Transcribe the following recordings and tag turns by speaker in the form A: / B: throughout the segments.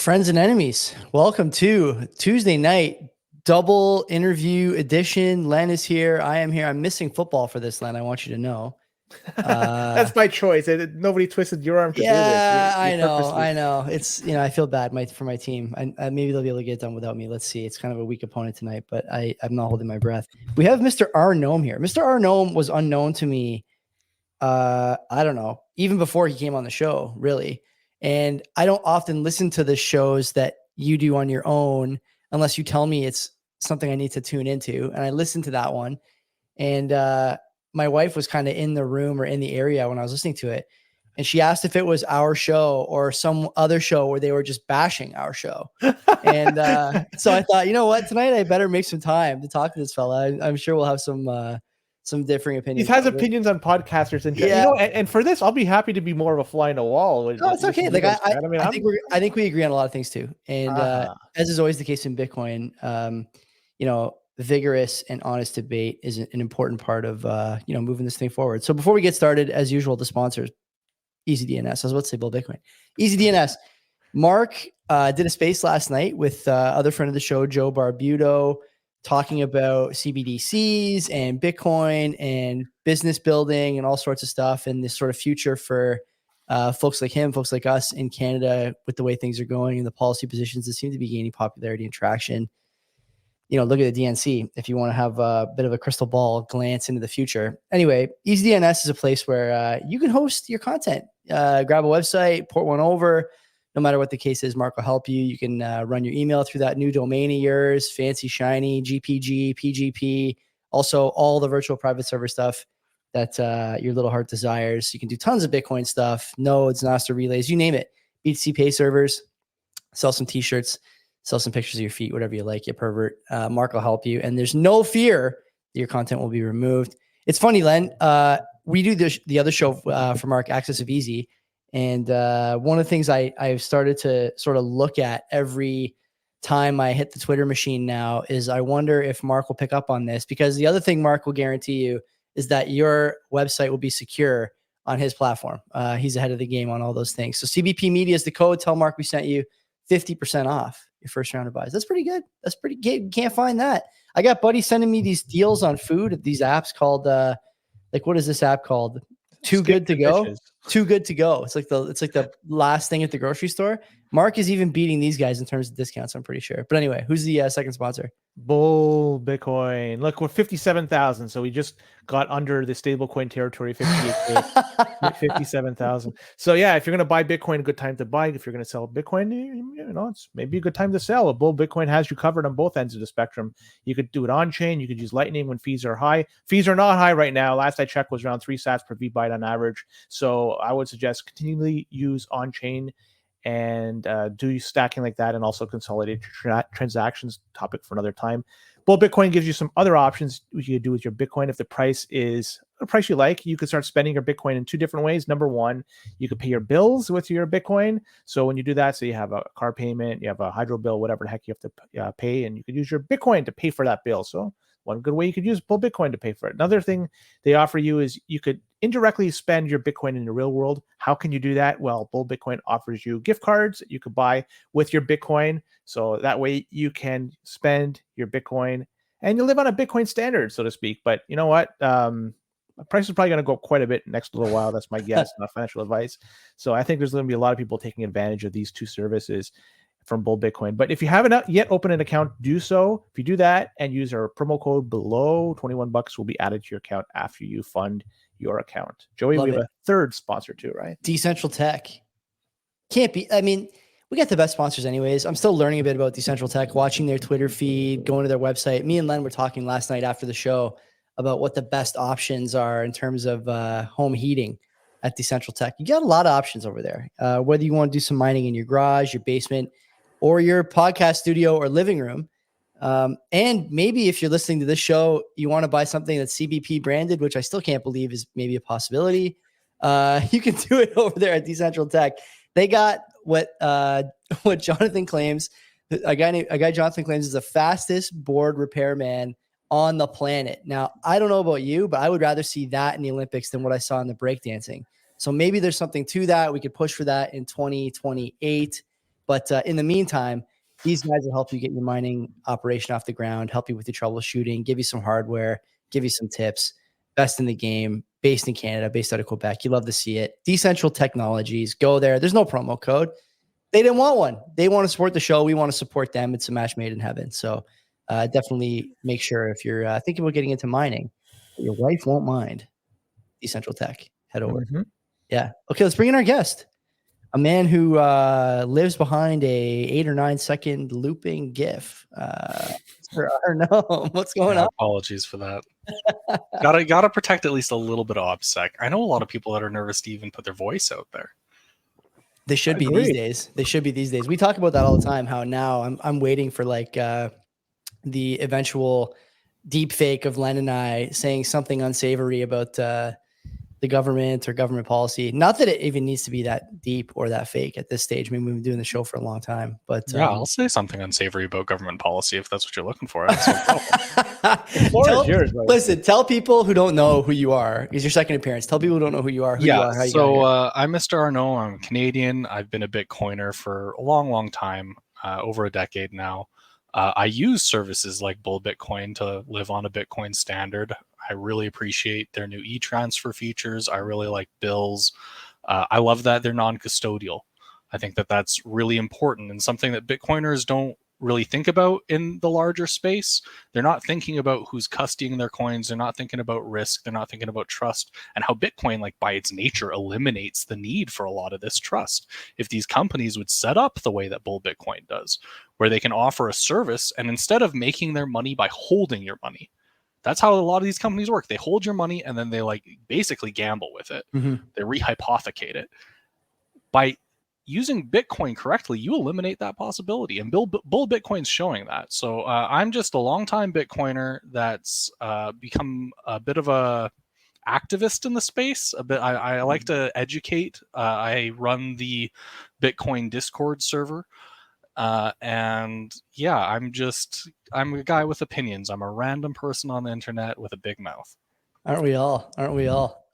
A: Friends and enemies, welcome to Tuesday night double interview edition. Len is here. I am here. I'm missing football for this, Len. I want you to know.
B: That's my choice. Nobody twisted your arm to do this.
A: Yeah, I know. It's, I feel bad for my team. Maybe they'll be able to get it done without me. Let's see. It's kind of a weak opponent tonight, but I'm not holding my breath. We have MrRGnome here. MrRGnome was unknown to me. I don't know, even before he came on the show, really. And I don't often listen to the shows that you do on your own unless you tell me it's something I need to tune into. And I listened to that one. And my wife was kind of in the room or in the area when I was listening to it. And she asked if it was our show or some other show where they were just bashing our show. And so I thought, you know what, tonight I better make some time to talk to this fella. I'm sure we'll have some differing opinions.
B: He has opinions on podcasters and and for this, I'll be happy to be more of a fly in the wall.
A: No, it's okay. Like I think we agree on a lot of things too. And as is always the case in Bitcoin, vigorous and honest debate is an important part of moving this thing forward. So before we get started, as usual, the sponsors, EasyDNS. I was about to say Bull Bitcoin. EasyDNS. Mark did a space last night with other friend of the show, Joe Barbudo, talking about CBDCs and Bitcoin and business building and all sorts of stuff, and this sort of future for folks like him, folks like us in Canada, with the way things are going and the policy positions that seem to be gaining popularity and traction. Look at the DNC if you want to have a bit of a crystal ball glance into the future. Anyway, EasyDNS is a place where you can host your content. Grab a website, port one over. No matter what the case is, Mark will help you. You can run your email through that new domain of yours, fancy, shiny, GPG, PGP, also all the virtual private server stuff that your little heart desires. You can do tons of Bitcoin stuff, nodes, Nostr relays, you name it. BTC Pay servers, sell some t-shirts, sell some pictures of your feet, whatever you like, you pervert. Mark will help you. And there's no fear that your content will be removed. It's funny, Len. We do the other show for Mark, Access of Easy. And one of the things I've started to sort of look at every time I hit the Twitter machine now is I wonder if Mark will pick up on this, because the other thing Mark will guarantee you is that your website will be secure on his platform. He's ahead of the game on all those things. So CBP Media is the code. Tell Mark we sent you 50% off your first round of buys. That's pretty good. That's pretty good. You can't find that. I got buddies sending me these deals on food at these apps called what is this app called? Too Good to Go. Too Good to Go. It's like the last thing at the grocery store. Mark is even beating these guys in terms of discounts, I'm pretty sure. But anyway, who's the second sponsor?
B: Bull Bitcoin. Look, we're 57,000. So we just got under the stablecoin territory, 57,000. So yeah, if you're going to buy Bitcoin, a good time to buy. If you're going to sell Bitcoin, it's maybe a good time to sell. Bull Bitcoin has you covered on both ends of the spectrum. You could do it on chain. You could use Lightning when fees are high. Fees are not high right now. Last I checked was around 3 sats per VByte on average. So I would suggest continually use on chain and do stacking like that, and also consolidate transactions. Topic for another time. Bull Bitcoin gives you some other options you could do with your Bitcoin. If the price is a price you like, you could start spending your Bitcoin in 2 different ways. Number one, you could pay your bills with your Bitcoin. So when you do that, so you have a car payment, you have a hydro bill, whatever the heck you have to pay, and you could use your Bitcoin to pay for that bill. So one good way you could use Bull Bitcoin to pay for it. Another thing they offer you is you could indirectly spend your Bitcoin in the real world. How can you do that? Well, Bull Bitcoin offers you gift cards that you could buy with your Bitcoin. So that way you can spend your Bitcoin and you live on a Bitcoin standard, so to speak. But you know what? The price is probably going to go up quite a bit next little while. That's my guess, not financial advice. So I think there's going to be a lot of people taking advantage of these 2 services from Bull Bitcoin. But if you haven't yet opened an account, do so. If you do that and use our promo code below, $21 will be added to your account after you fund your account. Joey, we have a third sponsor too, right?
A: Decentral Tech. Can't be. I mean, we got the best sponsors anyways. I'm still learning a bit about Decentral Tech, watching their Twitter feed, going to their website. Me and Len were talking last night after the show about what the best options are in terms of home heating at Decentral Tech. You got a lot of options over there. Whether you want to do some mining in your garage, your basement, or your podcast studio or living room. And maybe if you're listening to this show, you want to buy something that's CBP branded, which I still can't believe is maybe a possibility. You can do it over there at Decentral Tech. They got what Jonathan claims, a guy Jonathan claims is the fastest board repairman on the planet. Now, I don't know about you, but I would rather see that in the Olympics than what I saw in the breakdancing. So maybe there's something to that. We could push for that in 2028. But in the meantime, these guys will help you get your mining operation off the ground, help you with your troubleshooting, give you some hardware, give you some tips. Best in the game, based in Canada, based out of Quebec. You love to see it. Decentral Technologies. Go there. There's no promo code. They didn't want one. They want to support the show. We want to support them. It's a match made in heaven. So definitely make sure if you're thinking about getting into mining, your wife won't mind. Decentral Tech. Head over.
B: Mm-hmm.
A: Yeah. Okay, let's bring in our guest. A man who lives behind a 8 or 9 second looping GIF. MrRGnome, what's going on?
C: Apologies for that. Gotta protect at least a little bit of OPSEC. I know a lot of people that are nervous to even put their voice out there.
A: They should be these days. They should be these days. We talk about that all the time. How now I'm waiting for like the eventual deep fake of Len and I saying something unsavory about the government or government policy. Not that it even needs to be that deep or that fake at this stage. I mean, we've been doing the show for a long time, but
C: yeah, I'll say something unsavory about government policy if that's what you're looking for.
A: Listen, tell people who don't know who you are. It's your second appearance. Tell people who don't know who you are.
C: I'm MrRGnome. I'm Canadian. I've been a Bitcoiner for a long time, over a decade now. I use services like Bull Bitcoin to live on a Bitcoin standard. I really appreciate their new e-transfer features. I really like bills. I love that they're non-custodial. I think that that's really important and something that Bitcoiners don't really think about in the larger space. They're not thinking about who's custodying their coins. They're not thinking about risk. They're not thinking about trust and how Bitcoin, like by its nature, eliminates the need for a lot of this trust. If these companies would set up the way that Bull Bitcoin does, where they can offer a service and instead of making their money by holding your money, that's how a lot of these companies work. They hold your money and then they like basically gamble with it.
A: Mm-hmm.
C: They rehypothecate it. By using Bitcoin correctly, you eliminate that possibility. And Bull Bitcoin's showing that. So I'm just a longtime Bitcoiner that's become a bit of a activist in the space. I like to educate. I run the Bitcoin Discord server. And yeah, I'm a guy with opinions. I'm a random person on the internet with a big mouth.
A: Aren't we all?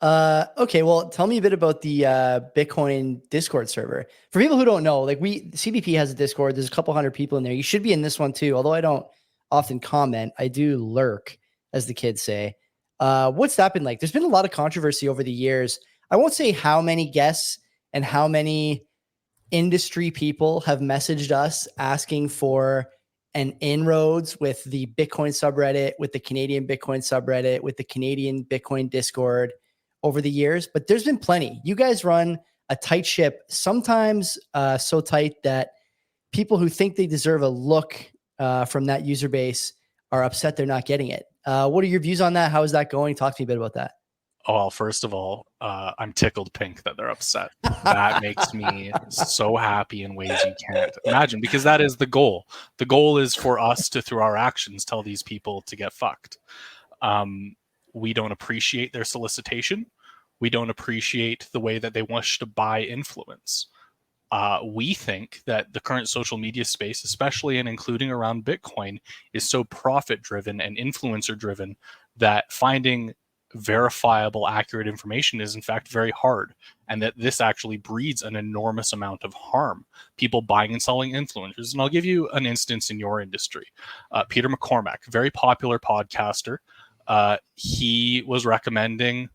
A: Okay, well, tell me a bit about the Bitcoin Discord server. For people who don't know, like CBP has a Discord. There's a couple hundred people in there. You should be in this one too. Although I don't often comment, I do lurk, as the kids say. What's that been like? There's been a lot of controversy over the years. I won't say how many guests and how many industry people have messaged us asking for an inroads with the Bitcoin subreddit, with the Canadian Bitcoin subreddit, with the Canadian Bitcoin Discord over the years, but there's been plenty. You guys run a tight ship, sometimes so tight that people who think they deserve a look from that user base are upset they're not getting it. What are your views on that? How is that going? Talk to me a bit about that.
C: Oh, well, first of all, I'm tickled pink that they're upset. That makes me so happy in ways you can't imagine, because that is the goal. The goal is for us to, through our actions, tell these people to get fucked. We don't appreciate their solicitation. We don't appreciate the way that they wish to buy influence. We think that the current social media space, especially and including around Bitcoin, is so profit-driven and influencer-driven that finding verifiable, accurate information is in fact very hard, and that this actually breeds an enormous amount of harm. People buying and selling influencers. And I'll give you an instance in your industry. Peter McCormack, very popular podcaster. He was recommending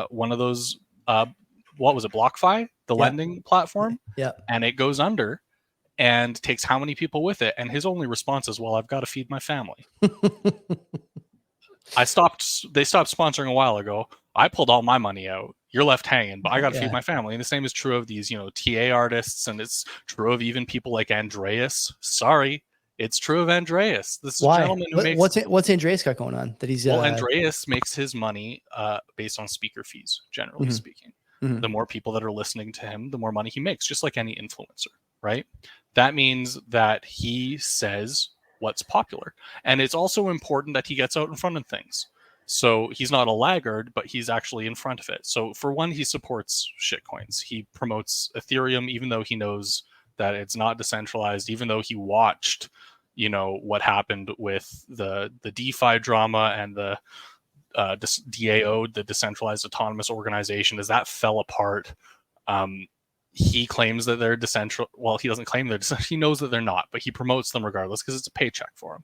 C: one of those, what was it, BlockFi, the lending platform?
A: Yeah.
C: And it goes under and takes how many people with it? And his only response is, well, I've got to feed my family. They stopped sponsoring a while ago. I pulled all my money out. You're left hanging, but I got to feed my family. And the same is true of these, TA artists, and it's true of even people like Andreas. Sorry, it's true of Andreas. This is a gentleman who makes...
A: What's Andreas got going on? That he's
C: well, Andreas makes his money based on speaker fees, generally
A: Mm-hmm.
C: speaking. Mm-hmm. The more people that are listening to him, the more money he makes, just like any influencer, right? That means that he says what's popular. And it's also important that he gets out in front of things. So he's not a laggard, but he's actually in front of it. So for one, he supports shitcoins. He promotes Ethereum, even though he knows that it's not decentralized, even though he watched, what happened with the DeFi drama and the DAO, the Decentralized Autonomous Organization, as that fell apart. he claims that they're decentralized. Well, he doesn't claim they're decentralized. He knows that they're not, but he promotes them regardless because it's a paycheck for him.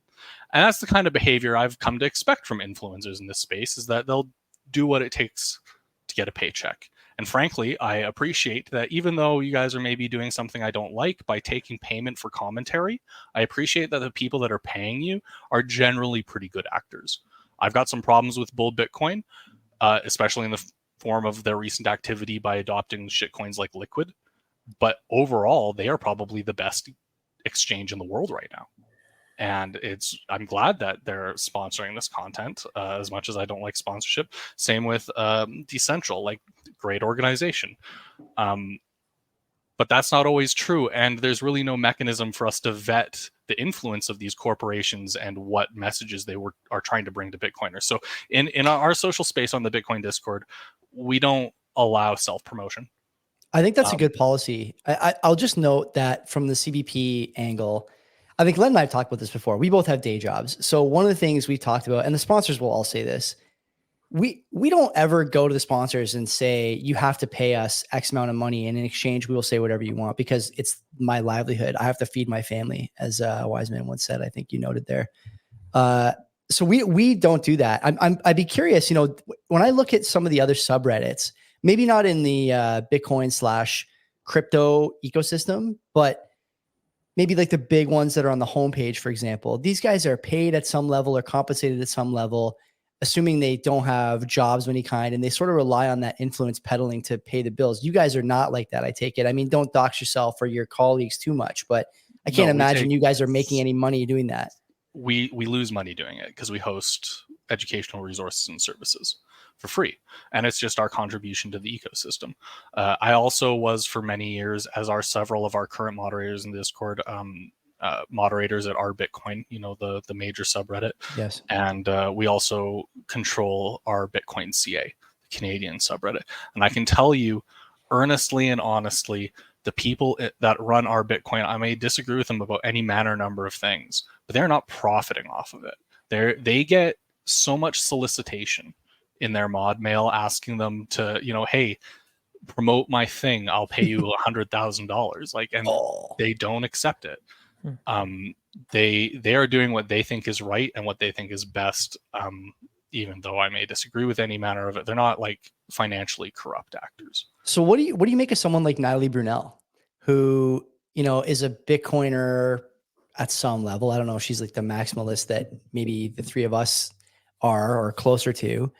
C: And that's the kind of behavior I've come to expect from influencers in this space, is that they'll do what it takes to get a paycheck. And frankly, I appreciate that even though you guys are maybe doing something I don't like by taking payment for commentary, I appreciate that the people that are paying you are generally pretty good actors. I've got some problems with Bull Bitcoin, especially in the form of their recent activity by adopting shitcoins like Liquid. But overall, they are probably the best exchange in the world right now. And I'm glad that they're sponsoring this content, as much as I don't like sponsorship. Same with Decentral, like, great organization. But that's not always true. And there's really no mechanism for us to vet the influence of these corporations and what messages they are trying to bring to Bitcoiners. So in our social space on the Bitcoin Discord, we don't allow self-promotion.
A: I think that's a good policy. I'll just note that from the CBP angle, I think Len and I have talked about this before. We both have day jobs. So one of the things we talked about, and the sponsors will all say this, we don't ever go to the sponsors and say, you have to pay us X amount of money, and in exchange, we will say whatever you want, because it's my livelihood. I have to feed my family, as a wise man once said. I think you noted there. So we don't do that. I'd be curious, when I look at some of the other subreddits, maybe not in the Bitcoin/crypto ecosystem, but maybe like the big ones that are on the homepage, for example, these guys are paid at some level or compensated at some level, assuming they don't have jobs of any kind, and they sort of rely on that influence peddling to pay the bills. You guys are not like that, I take it. I mean, don't dox yourself or your colleagues too much, but I can't imagine you guys are making any money doing that.
C: We lose money doing it because we host educational resources and services for free, and it's just our contribution to the ecosystem. I also was, for many years, as are several of our current moderators in Discord, moderators at RBitcoin, the major subreddit.
A: Yes.
C: And we also control our Bitcoin CA, the Canadian subreddit. And I can tell you earnestly and honestly, the people that run our Bitcoin, I may disagree with them about any number of things, but they're not profiting off of it. They get so much solicitation in their mod mail asking them to, hey, promote my thing, I'll pay you $100,000. And they don't accept it. They are doing what they think is right and what they think is best, even though I may disagree with any manner of it. They're not like financially corrupt actors.
A: So what do you make of someone like Natalie Brunell, who is a Bitcoiner at some level? I don't know if she's like the maximalist that maybe the three of us are or closer to,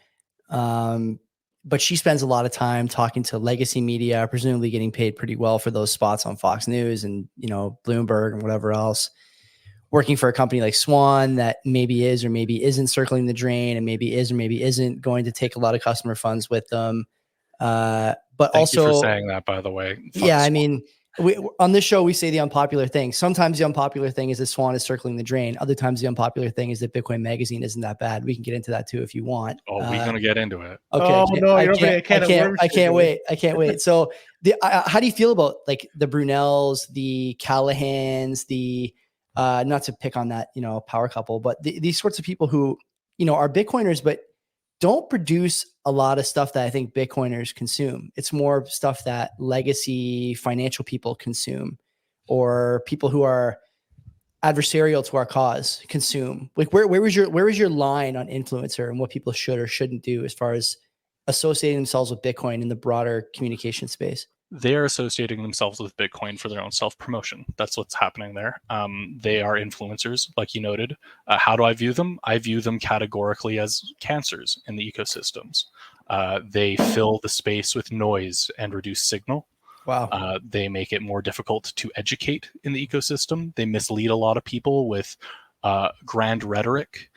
A: but she spends a lot of time talking to legacy media, presumably getting paid pretty well for those spots on Fox News and Bloomberg and whatever else, working for a company like Swan that maybe is or maybe isn't circling the drain, and maybe is or maybe isn't going to take a lot of customer funds with them. But
C: Thank you
A: also
C: for saying that, by the way.
A: Yeah, I mean, on this show, we say the unpopular thing. Sometimes the unpopular thing is that Swan is circling the drain. Other times the unpopular thing is that Bitcoin Magazine isn't that bad. We can get into that too if you want.
C: Oh, we're going to get into it.
A: Okay.
B: Oh, no,
A: I can't wait. I can't wait. So how do you feel about like the Brunels, the Callahans, the not to pick on that, power couple, but these sorts of people who, are Bitcoiners, but don't produce a lot of stuff that I think Bitcoiners consume. It's more stuff that legacy financial people consume, or people who are adversarial to our cause consume. Like where was your line on influencer and what people should or shouldn't do as far as associating themselves with Bitcoin in the broader communication space?
C: They are associating themselves with Bitcoin for their own self-promotion. That's what's happening there. They are influencers, like you noted. How do I view them? I view them categorically as cancers in the ecosystems. They fill the space with noise and reduce signal.
A: Wow.
C: They make it more difficult to educate in the ecosystem. They mislead a lot of people with grand rhetoric,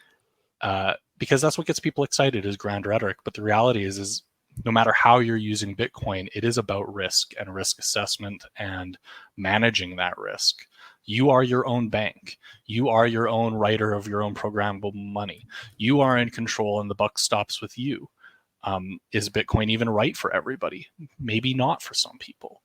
C: because that's what gets people excited, is grand rhetoric. But the reality is no matter how you're using Bitcoin, it is about risk and risk assessment and managing that risk. You are your own bank. You are your own writer of your own programmable money. You are in control and the buck stops with you. Is Bitcoin even right for everybody? Maybe not for some people.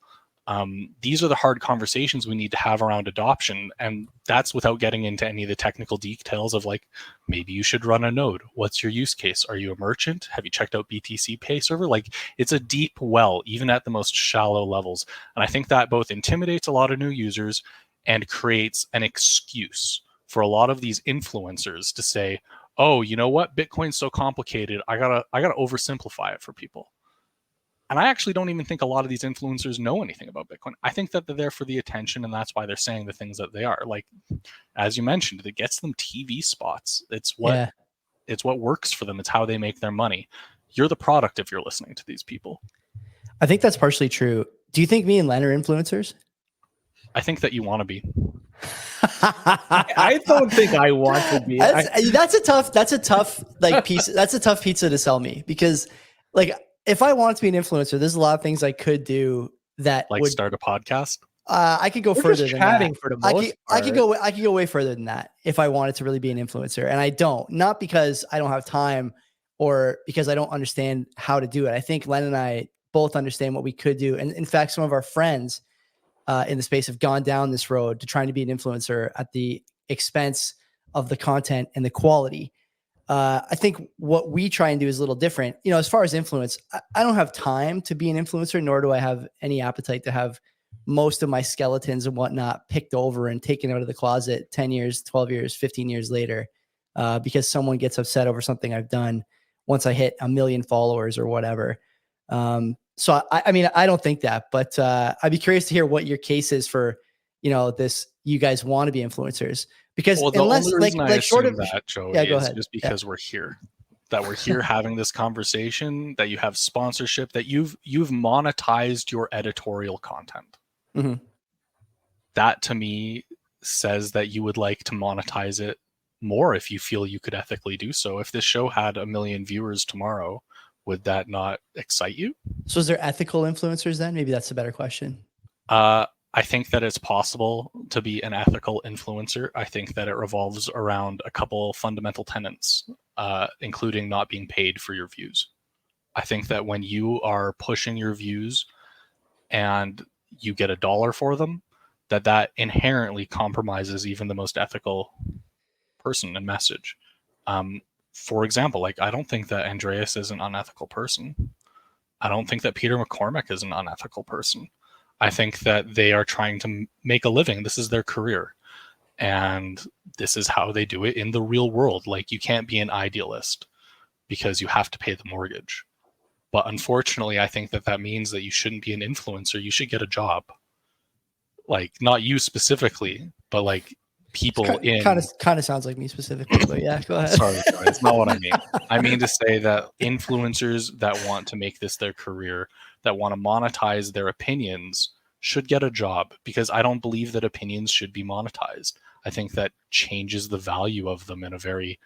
C: These are the hard conversations we need to have around adoption. And that's without getting into any of the technical details of like, maybe you should run a node. What's your use case? Are you a merchant? Have you checked out BTC Pay Server? Like, it's a deep well, even at the most shallow levels. And I think that both intimidates a lot of new users and creates an excuse for a lot of these influencers to say, oh, you know what? Bitcoin's so complicated. I gotta oversimplify it for people. And I actually don't even think a lot of these influencers know anything about Bitcoin. I think that they're there for the attention, and that's why they're saying the things that they are. Like, as you mentioned, it gets them TV spots. It's what works for them. It's how they make their money. You're the product if you're listening to these people.
A: I think that's partially true. Do you think me and Len are influencers?
C: I think that you want to be.
B: I don't think I want to be.
A: That's a tough like piece. That's a tough pizza to sell me, because like, if I wanted to be an influencer, there's a lot of things I could do that
C: like
A: would
C: start a podcast.
A: I could go further than that.
B: For the most
A: I could go way further than that if I wanted to really be an influencer, and I don't. Not because I don't have time or because I don't understand how to do it. I think Len and I both understand what we could do, and in fact, some of our friends in the space have gone down this road to trying to be an influencer at the expense of the content and the quality. I think what we try and do is a little different. You know, as far as influence, I don't have time to be an influencer, nor do I have any appetite to have most of my skeletons and whatnot picked over and taken out of the closet 10 years, 12 years, 15 years later, because someone gets upset over something I've done once I hit 1 million followers or whatever. So I mean, I don't think that, but I'd be curious to hear what your case is for, you know, this, you guys want to be influencers. Because
C: the
A: unless
C: only reason I
A: short
C: assume
A: of
C: that, Joey,
A: go
C: is
A: ahead.
C: just because we're here, that we're here having this conversation, that you have sponsorship, that you've monetized your editorial content.
A: Mm-hmm.
C: That to me says that you would like to monetize it more if you feel you could ethically do so. If this show had 1 million viewers tomorrow, would that not excite you?
A: So is there ethical influencers then? Maybe that's a better question.
C: I think that it's possible to be an ethical influencer. I think that it revolves around a couple fundamental tenets, including not being paid for your views. I think that when you are pushing your views and you get $1 for them, that inherently compromises even the most ethical person and message. For example, like, I don't think that Andreas is an unethical person. I don't think that Peter McCormack is an unethical person. I think that they are trying to make a living. This is their career. And this is how they do it in the real world. Like, you can't be an idealist because you have to pay the mortgage. But unfortunately, I think that means that you shouldn't be an influencer. You should get a job. Like, not you specifically, but like people
A: kind of sounds like me specifically, but yeah, go ahead.
C: Sorry, that's not what I mean. I mean to say that influencers that want to make this their career, that want to monetize their opinions, should get a job, because I don't believe that opinions should be monetized. I think that changes the value of them in a very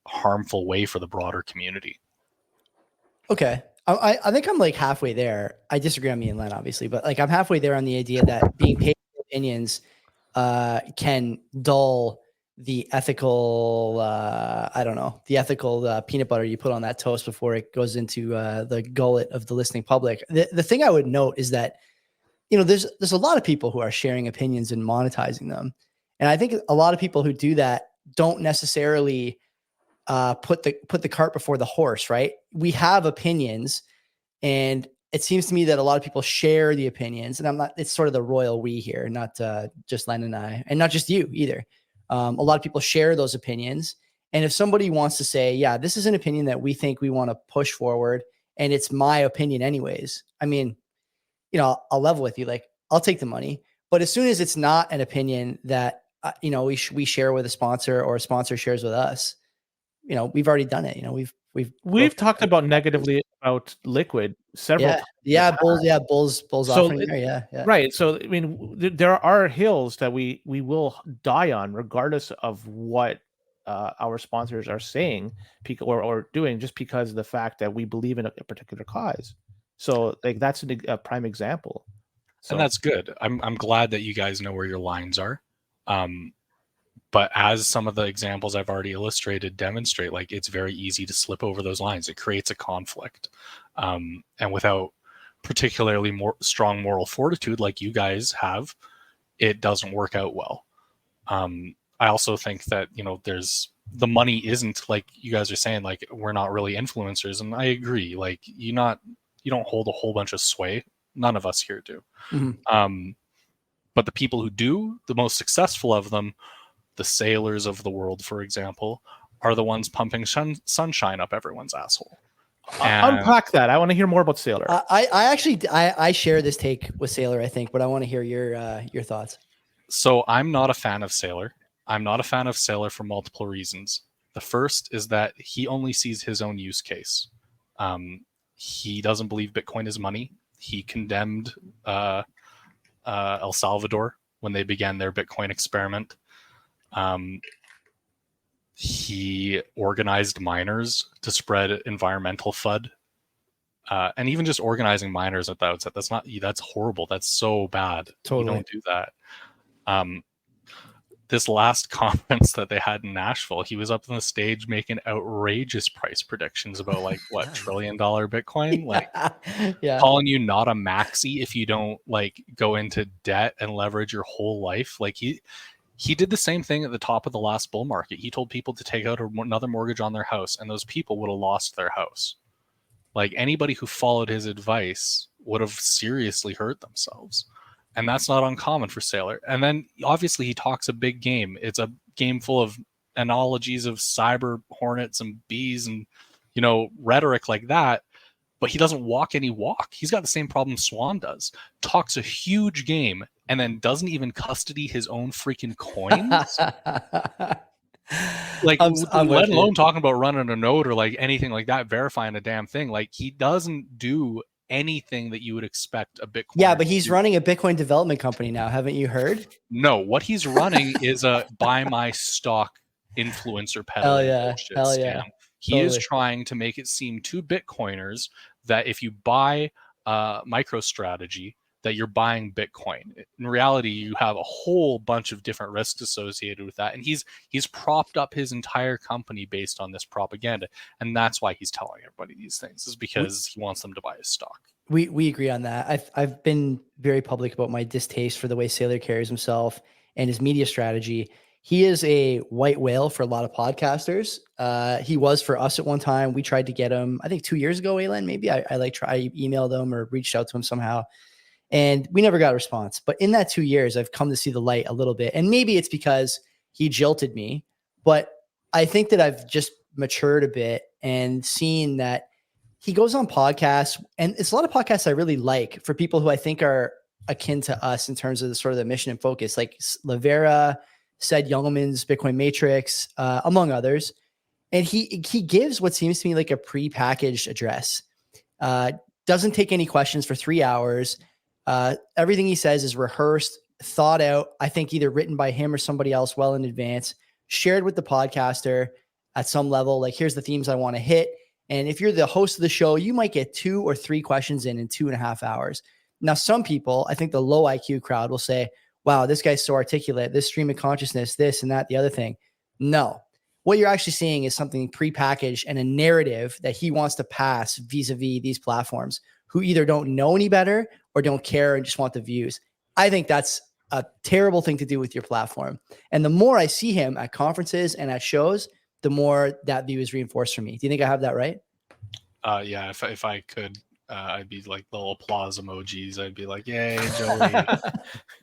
C: harmful way for the broader community.
A: Okay. I think I'm like halfway there. I disagree on me and Len, obviously, but like I'm halfway there on the idea that being paid for opinions can dull the ethical, I don't know, the ethical peanut butter you put on that toast before it goes into the gullet of the listening public. The thing I would note is that, you know, there's a lot of people who are sharing opinions and monetizing them. And I think a lot of people who do that don't necessarily put the cart before the horse, right? We have opinions, and it seems to me that a lot of people share the opinions, and it's sort of the royal we here, not just Len and I, and not just you either. A lot of people share those opinions. And if somebody wants to say, yeah, this is an opinion that we think we want to push forward, and it's my opinion anyways, I mean, you know, I'll level with you. Like, I'll take the money. But as soon as it's not an opinion that, you know, we share with a sponsor, or a sponsor shares with us, you know, we've already done it. You know, we've
B: talked about negatively about Liquid several times.
A: Bulls
B: So
A: offering there. Yeah.
B: Right. So, I mean, there are hills that we will die on, regardless of what our sponsors are saying or doing, just because of the fact that we believe in a particular cause. So, like, that's a prime example. So,
C: and that's good. I'm glad that you guys know where your lines are. But as some of the examples I've already illustrated demonstrate, like, it's very easy to slip over those lines. It creates a conflict. And without particularly strong moral fortitude like you guys have, it doesn't work out well. I also think that, you know, the money isn't, like you guys are saying, like, we're not really influencers, and I agree. Like, you don't hold a whole bunch of sway. None of us here do.
A: Mhm.
C: But the people who do, the most successful of them, the sailors of the world, for example, are the ones pumping sunshine up everyone's asshole.
B: Unpack that. I want to hear more about Sailor.
A: I actually share this take with Sailor, I think, but I want to hear your thoughts.
C: So I'm not a fan of Sailor. I'm not a fan of Sailor for multiple reasons. The first is that he only sees his own use case. He doesn't believe Bitcoin is money. He condemned El Salvador when they began their Bitcoin experiment. He organized miners to spread environmental FUD. And even just organizing miners at the outset, that's horrible. That's so bad.
A: Totally.
C: You don't do that. This last conference that they had in Nashville, he was up on the stage making outrageous price predictions about, like, what, $1 trillion Bitcoin? Like,
A: yeah.
C: calling you not a maxi if you don't, like, go into debt and leverage your whole life. Like, he did the same thing at the top of the last bull market. He told people to take out another mortgage on their house, and those people would have lost their house. Like, anybody who followed his advice would have seriously hurt themselves. And that's not uncommon for Sailor. And then obviously he talks a big game. It's a game full of analogies of cyber hornets and bees and, you know, rhetoric like that. But he doesn't walk any walk. He's got the same problem Swan does. Talks a huge game and then doesn't even custody his own freaking coins. Like,
A: I'm
C: let alone talking about running a node or like anything like that, verifying a damn thing. Like, he doesn't do anything that you would expect a Bitcoin.
A: Yeah, but he's running a Bitcoin development company now. Haven't you heard?
C: No, what he's running is a buy my stock influencer peddling bullshit scam.
A: Yeah.
C: He is trying to make it seem to Bitcoiners that if you buy MicroStrategy, that you're buying Bitcoin. In reality, you have a whole bunch of different risks associated with that. And he's propped up his entire company based on this propaganda. And that's why he's telling everybody these things, is because he wants them to buy his stock.
A: We agree on that. I've been very public about my distaste for the way Sailor carries himself and his media strategy. He is a white whale for a lot of podcasters. He was for us at one time. We tried to get him, I think 2 years ago, Alan, maybe. I emailed him or reached out to him somehow, and we never got a response. But in that 2 years, I've come to see the light a little bit. And maybe it's because he jilted me, but I think that I've just matured a bit and seen that he goes on podcasts, and it's a lot of podcasts I really like for people who I think are akin to us in terms of the sort of the mission and focus, like Lavera, Said Youngleman's Bitcoin Matrix, among others. And he gives what seems to me like a pre-packaged address. Doesn't take any questions for 3 hours. Everything he says is rehearsed, thought out, I think either written by him or somebody else well in advance, shared with the podcaster at some level, like, here's the themes I want to hit. And if you're the host of the show, you might get 2 or 3 questions in 2.5 hours. Now, some people, I think the low IQ crowd, will say, wow, this guy's so articulate, this stream of consciousness, this and that, the other thing. No, what you're actually seeing is something prepackaged and a narrative that he wants to pass vis-a-vis these platforms who either don't know any better or don't care and just want the views. I think that's a terrible thing to do with your platform. And the more I see him at conferences and at shows, the more that view is reinforced for me. Do you think I have that right?
C: Yeah, if I could, I'd be like little applause emojis. I'd be like, yay, Joey.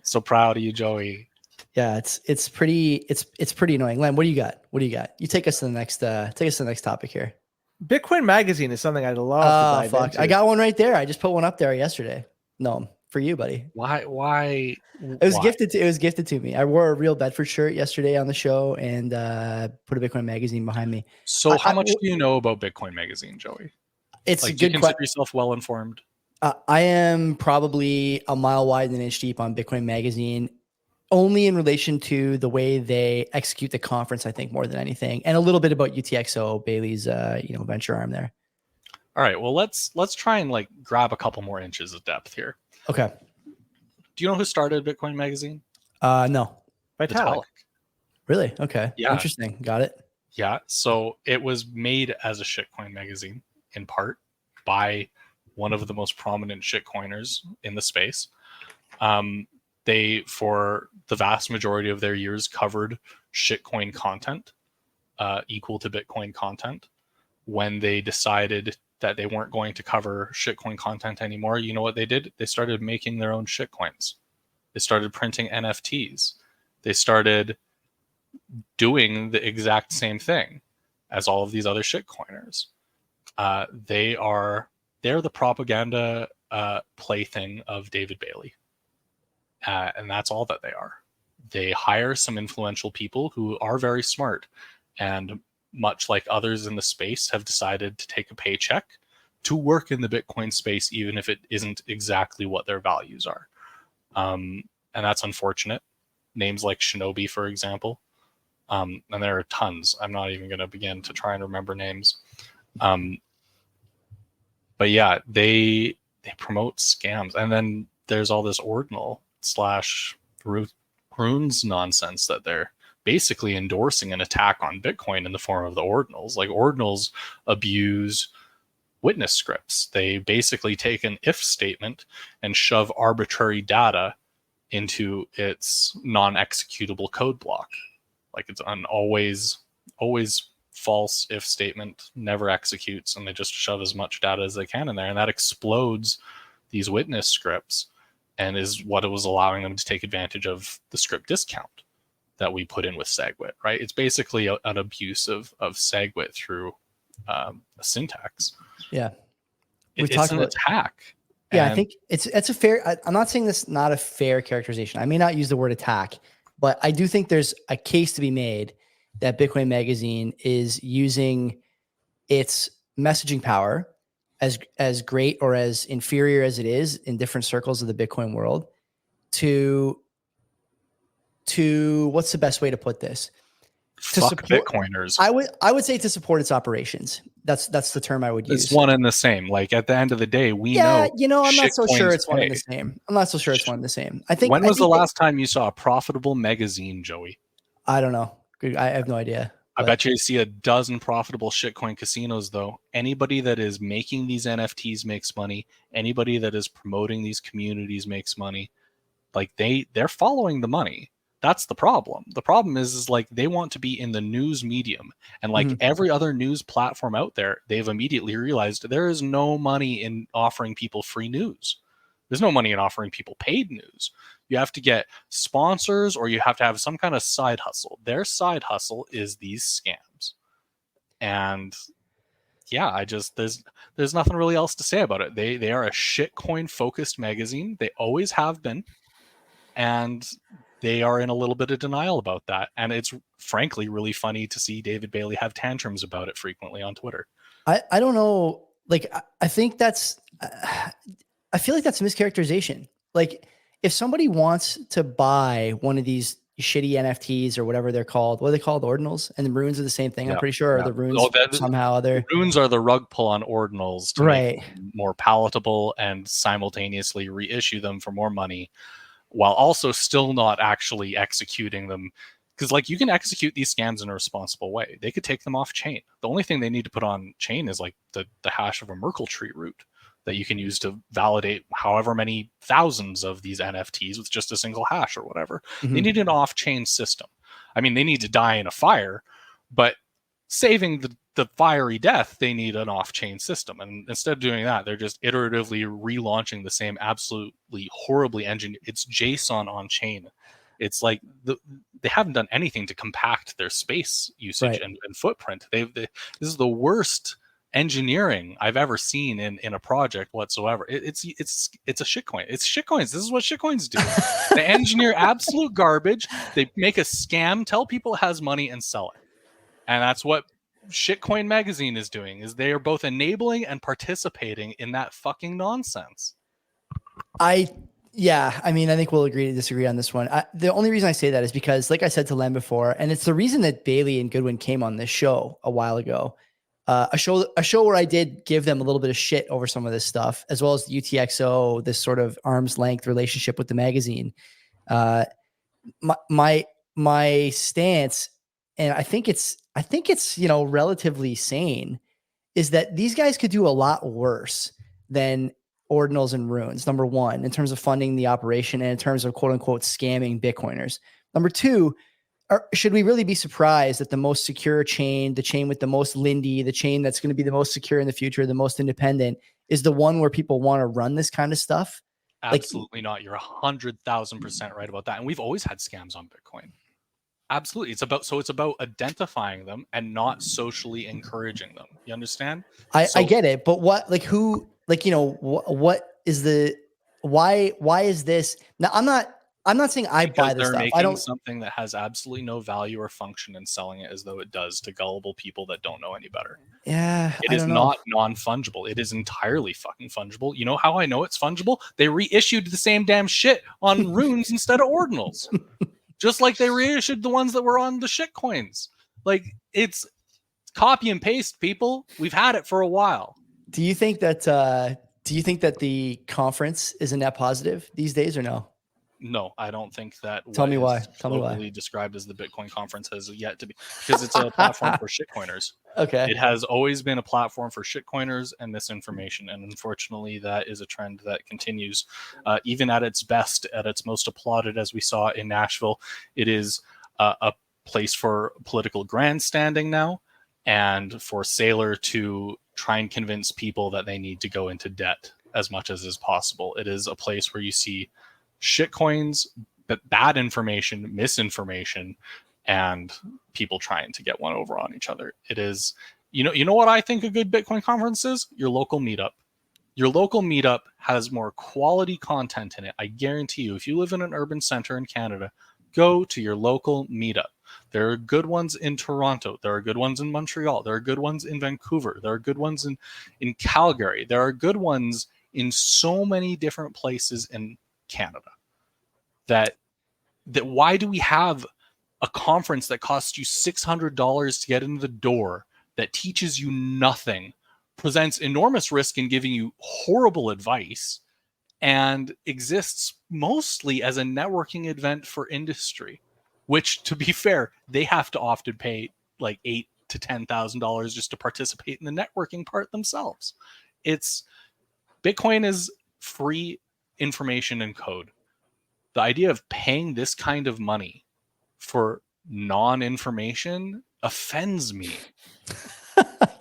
C: So proud of you, Joey.
A: Yeah, it's pretty annoying. Len, what do you got? You take us to the next topic here.
B: Bitcoin Magazine is something I'd love to dive into.
A: I got one right there. I just put one up there yesterday. No, for you, buddy.
C: Why?
A: It was gifted to me. I wore a Real Bedford shirt yesterday on the show and put a Bitcoin Magazine behind me.
C: So how much do you know about Bitcoin Magazine, Joey?
A: It's
C: like,
A: a
C: do you
A: good
C: consider yourself well informed?
A: I am probably a mile wide and an inch deep on Bitcoin Magazine, only in relation to the way they execute the conference, I think, more than anything, and a little bit about UTXO, Bailey's venture arm there.
C: All right, well, let's try and like grab a couple more inches of depth here.
A: Okay.
C: Do you know who started Bitcoin Magazine?
A: No.
B: Vitalik.
A: Really? Okay.
C: Yeah.
A: Interesting. Got it.
C: Yeah. So it was made as a shitcoin magazine in part by one of the most prominent shitcoiners in the space. They, for the vast majority of their years, covered shitcoin content equal to Bitcoin content. When they decided that they weren't going to cover shitcoin content anymore, you know what they did? They started making their own shitcoins. They started printing NFTs. They started doing the exact same thing as all of these other shitcoiners. They're the propaganda plaything of David Bailey. And that's all that they are. They hire some influential people who are very smart, and much like others in the space, have decided to take a paycheck to work in the Bitcoin space, even if it isn't exactly what their values are. And that's unfortunate. Names like Shinobi, for example. And there are tons. I'm not even going to begin to try and remember names. But yeah, they promote scams. And then there's all this ordinal / runes nonsense that they're basically endorsing an attack on Bitcoin in the form of the ordinals. Like, ordinals abuse witness scripts. They basically take an if statement and shove arbitrary data into its non-executable code block. Like, it's an always false if statement, never executes, and they just shove as much data as they can in there, and that explodes these witness scripts, and is what it was allowing them to take advantage of the script discount that we put in with SegWit, right? It's basically an abuse of SegWit through a syntax.
A: Yeah.
C: It's an attack.
A: Yeah, I think it's a fair, I'm not saying this not a fair characterization. I may not use the word attack, but I do think there's a case to be made that Bitcoin Magazine is using its messaging power, as great or as inferior as it is in different circles of the Bitcoin world, to what's the best way to put this? To
C: Fuck
A: support
C: Bitcoiners.
A: I would say to support its operations. That's the term I would use.
C: It's one and the same. Like, at the end of the day, we know.
A: I'm not so sure it's
C: pay.
A: one and the same. I'm not so sure it's one and the same. I think.
C: When was the last time you saw a profitable magazine, Joey?
A: I don't know. I have no idea.
C: I bet you see a dozen profitable shitcoin casinos, though. Anybody that is making these NFTs makes money. Anybody that is promoting these communities makes money. Like, they're following the money. That's the problem. The problem is like, they want to be in the news medium, and like every other news platform out there, they've immediately realized there is no money in offering people free news. There's no money in offering people paid news. You have to get sponsors, or you have to have some kind of side hustle. Their side hustle is these scams. And yeah, there's nothing really else to say about it. They are a shitcoin focused magazine. They always have been. And they are in a little bit of denial about that. And it's frankly really funny to see David Bailey have tantrums about it frequently on Twitter.
A: I don't know. Like, I think I feel like that's a mischaracterization. Like, if somebody wants to buy one of these shitty NFTs or whatever they're called, what are they called? Ordinals? And the runes are the same thing. I'm pretty sure. The runes somehow other.
C: Runes are the rug pull on ordinals to make them more palatable and simultaneously reissue them for more money, while also still not actually executing them. Because, like, you can execute these scams in a responsible way. They could take them off chain. The only thing they need to put on chain is like the hash of a Merkle tree root that you can use to validate however many thousands of these NFTs with just a single hash or whatever. They need an off-chain system. I mean, they need to die in a fire, but saving the fiery death, they need an off-chain system. And instead of doing that, they're just iteratively relaunching the same absolutely horribly engineered. It's JSON on chain. It's like they haven't done anything to compact their space usage and footprint. This is the worst engineering I've ever seen in a project whatsoever. It's a shitcoin. It's shitcoins. This is what shitcoins do. They engineer absolute garbage. They make a scam, tell people it has money, and sell it. And that's what Shitcoin Magazine is doing. Is they are both enabling and participating in that fucking nonsense.
A: I mean, I think we'll agree to disagree on this one. The only reason I say that is because, like I said to Len before, and it's the reason that Bailey and Goodwin came on this show a while ago. A show where I did give them a little bit of shit over some of this stuff, as well as the UTXO, this sort of arm's length relationship with the magazine. My stance, and I think it's relatively sane, is that these guys could do a lot worse than ordinals and runes. Number one, in terms of funding the operation and in terms of quote unquote scamming Bitcoiners. Number two, should we really be surprised that the most secure chain, the chain with the most Lindy, the chain that's going to be the most secure in the future, the most independent, is the one where people want to run this kind of stuff?
C: Absolutely not. You're 100,000% right about that. And we've always had scams on Bitcoin. Absolutely. It's about identifying them and not socially encouraging them. You understand?
A: I get it, but what is the why is this? Now I'm not saying I buy this
C: they're
A: stuff.
C: making
A: I don't
C: something that has absolutely no value or function and selling it as though it does to gullible people that don't know any better.
A: Yeah,
C: it is not non-fungible. It is entirely fucking fungible. You know how I know it's fungible? They reissued the same damn shit on runes instead of ordinals. Just like they reissued the ones that were on the shit coins. Like, it's copy and paste, people. We've had it for a while.
A: Do you think that the conference is a net positive these days or no?
C: No, I don't think that.
A: Tell me why.
C: Locally described as the Bitcoin conference has yet to be, because it's a platform for shitcoiners.
A: Okay.
C: It has always been a platform for shitcoiners and misinformation, and unfortunately, that is a trend that continues. Even at its best, at its most applauded, as we saw in Nashville, it is a place for political grandstanding now, and for Saylor to try and convince people that they need to go into debt as much as is possible. It is a place where you see shitcoins, but bad information, misinformation, and people trying to get one over on each other. It is, you know what I think a good Bitcoin conference is? Your local meetup. Your local meetup has more quality content in it. I guarantee you, if you live in an urban center in Canada, go to your local meetup. There are good ones in Toronto. There are good ones in Montreal. There are good ones in Vancouver. There are good ones in Calgary. There are good ones in so many different places in Canada. That why do we have a conference that costs you $600 to get into the door, that teaches you nothing, presents enormous risk in giving you horrible advice, and exists mostly as a networking event for industry, which, to be fair, they have to often pay like $8,000 to $10,000 just to participate in the networking part themselves. Bitcoin is free information and code. The idea of paying this kind of money for non-information offends me.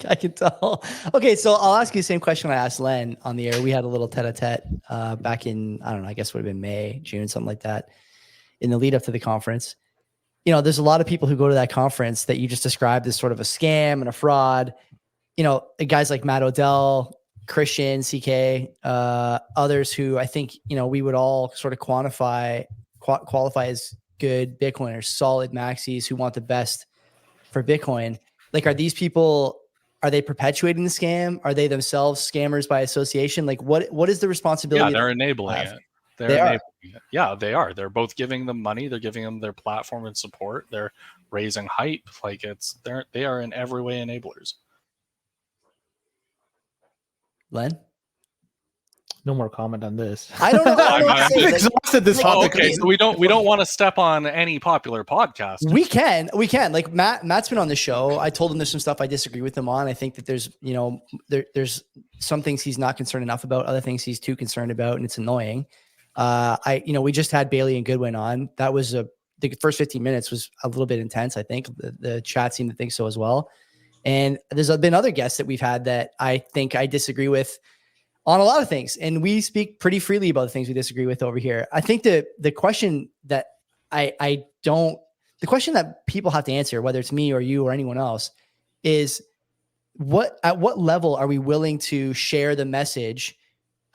A: I can tell. Okay, so I'll ask you the same question I asked Len on the air. We had a little tete-a-tete back in, I don't know, I guess it would have been May, June, something like that, in the lead up to the conference. You know, there's a lot of people who go to that conference that you just described as sort of a scam and a fraud. You know, guys like Matt Odell, Christian, CK, others who I think, you know, we would all sort of qualify as good Bitcoiners, solid maxis who want the best for Bitcoin. Like, are these people, are they perpetuating the scam? Are they themselves scammers by association? Like, what is the responsibility?
C: Yeah, they're enabling it. They're enabling it. Yeah, they are. They're both giving them money. They're giving them their platform and support. They're raising hype. Like, they are in every way enablers.
A: Len?
B: No more comment on this.
A: I don't know.
B: I've exhausted this topic.
C: Okay, so we don't want to step on any popular podcast.
A: We can. Like Matt's been on the show. I told him there's some stuff I disagree with him on. I think that there's, you know, there's some things he's not concerned enough about, other things he's too concerned about, and it's annoying. We just had Bailey and Goodwin on. That was the first 15 minutes was a little bit intense. I think the chat seemed to think so as well. And there's been other guests that we've had that I think I disagree with on a lot of things. And we speak pretty freely about the things we disagree with over here. I think the question that the question that people have to answer, whether it's me or you or anyone else, is at what level are we willing to share the message,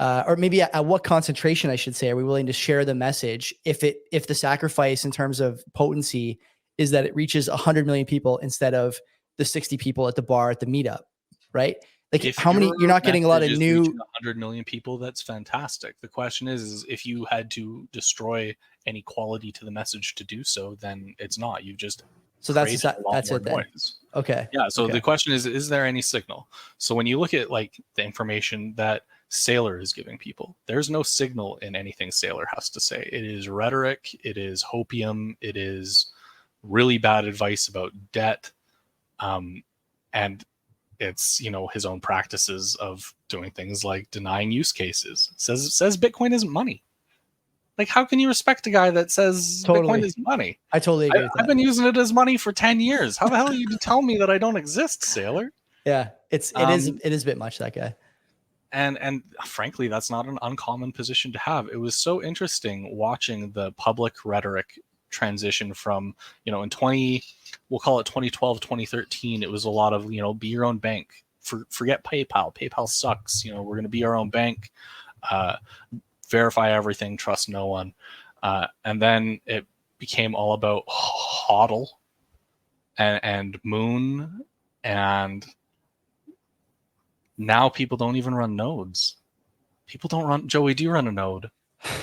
A: or maybe at what concentration, I should say, are we willing to share the message if the sacrifice in terms of potency is that it reaches 100 million people instead of the 60 people at the bar at the meetup, right? Like, how many, you're not getting a lot of new
C: 100 million people. That's fantastic. The question is if you had to destroy any quality to the message to do so, then it's not. You've just,
A: so that's it then. Okay.
C: Yeah. So the question is there any signal? So when you look at like the information that Saylor is giving people, there's no signal in anything Saylor has to say. It is rhetoric. It is hopium. It is really bad advice about debt. And It's, his own practices of doing things like denying use cases. Says Bitcoin isn't money. Like, how can you respect a guy that says
A: Totally.
C: Bitcoin is money?
A: I totally agree with that.
C: I've been using it as money for 10 years. How the hell are you to tell me that I don't exist, sailor?
A: Yeah, it is a bit much, that guy.
C: And frankly, that's not an uncommon position to have. It was so interesting watching the public rhetoric transition from, in we'll call it 2012, 2013. It was a lot of, be your own bank. Forget PayPal. PayPal sucks. We're going to be our own bank. Verify everything, trust no one. And then it became all about HODL and Moon, and now people don't even run nodes. People don't run. Joey, do you run a node?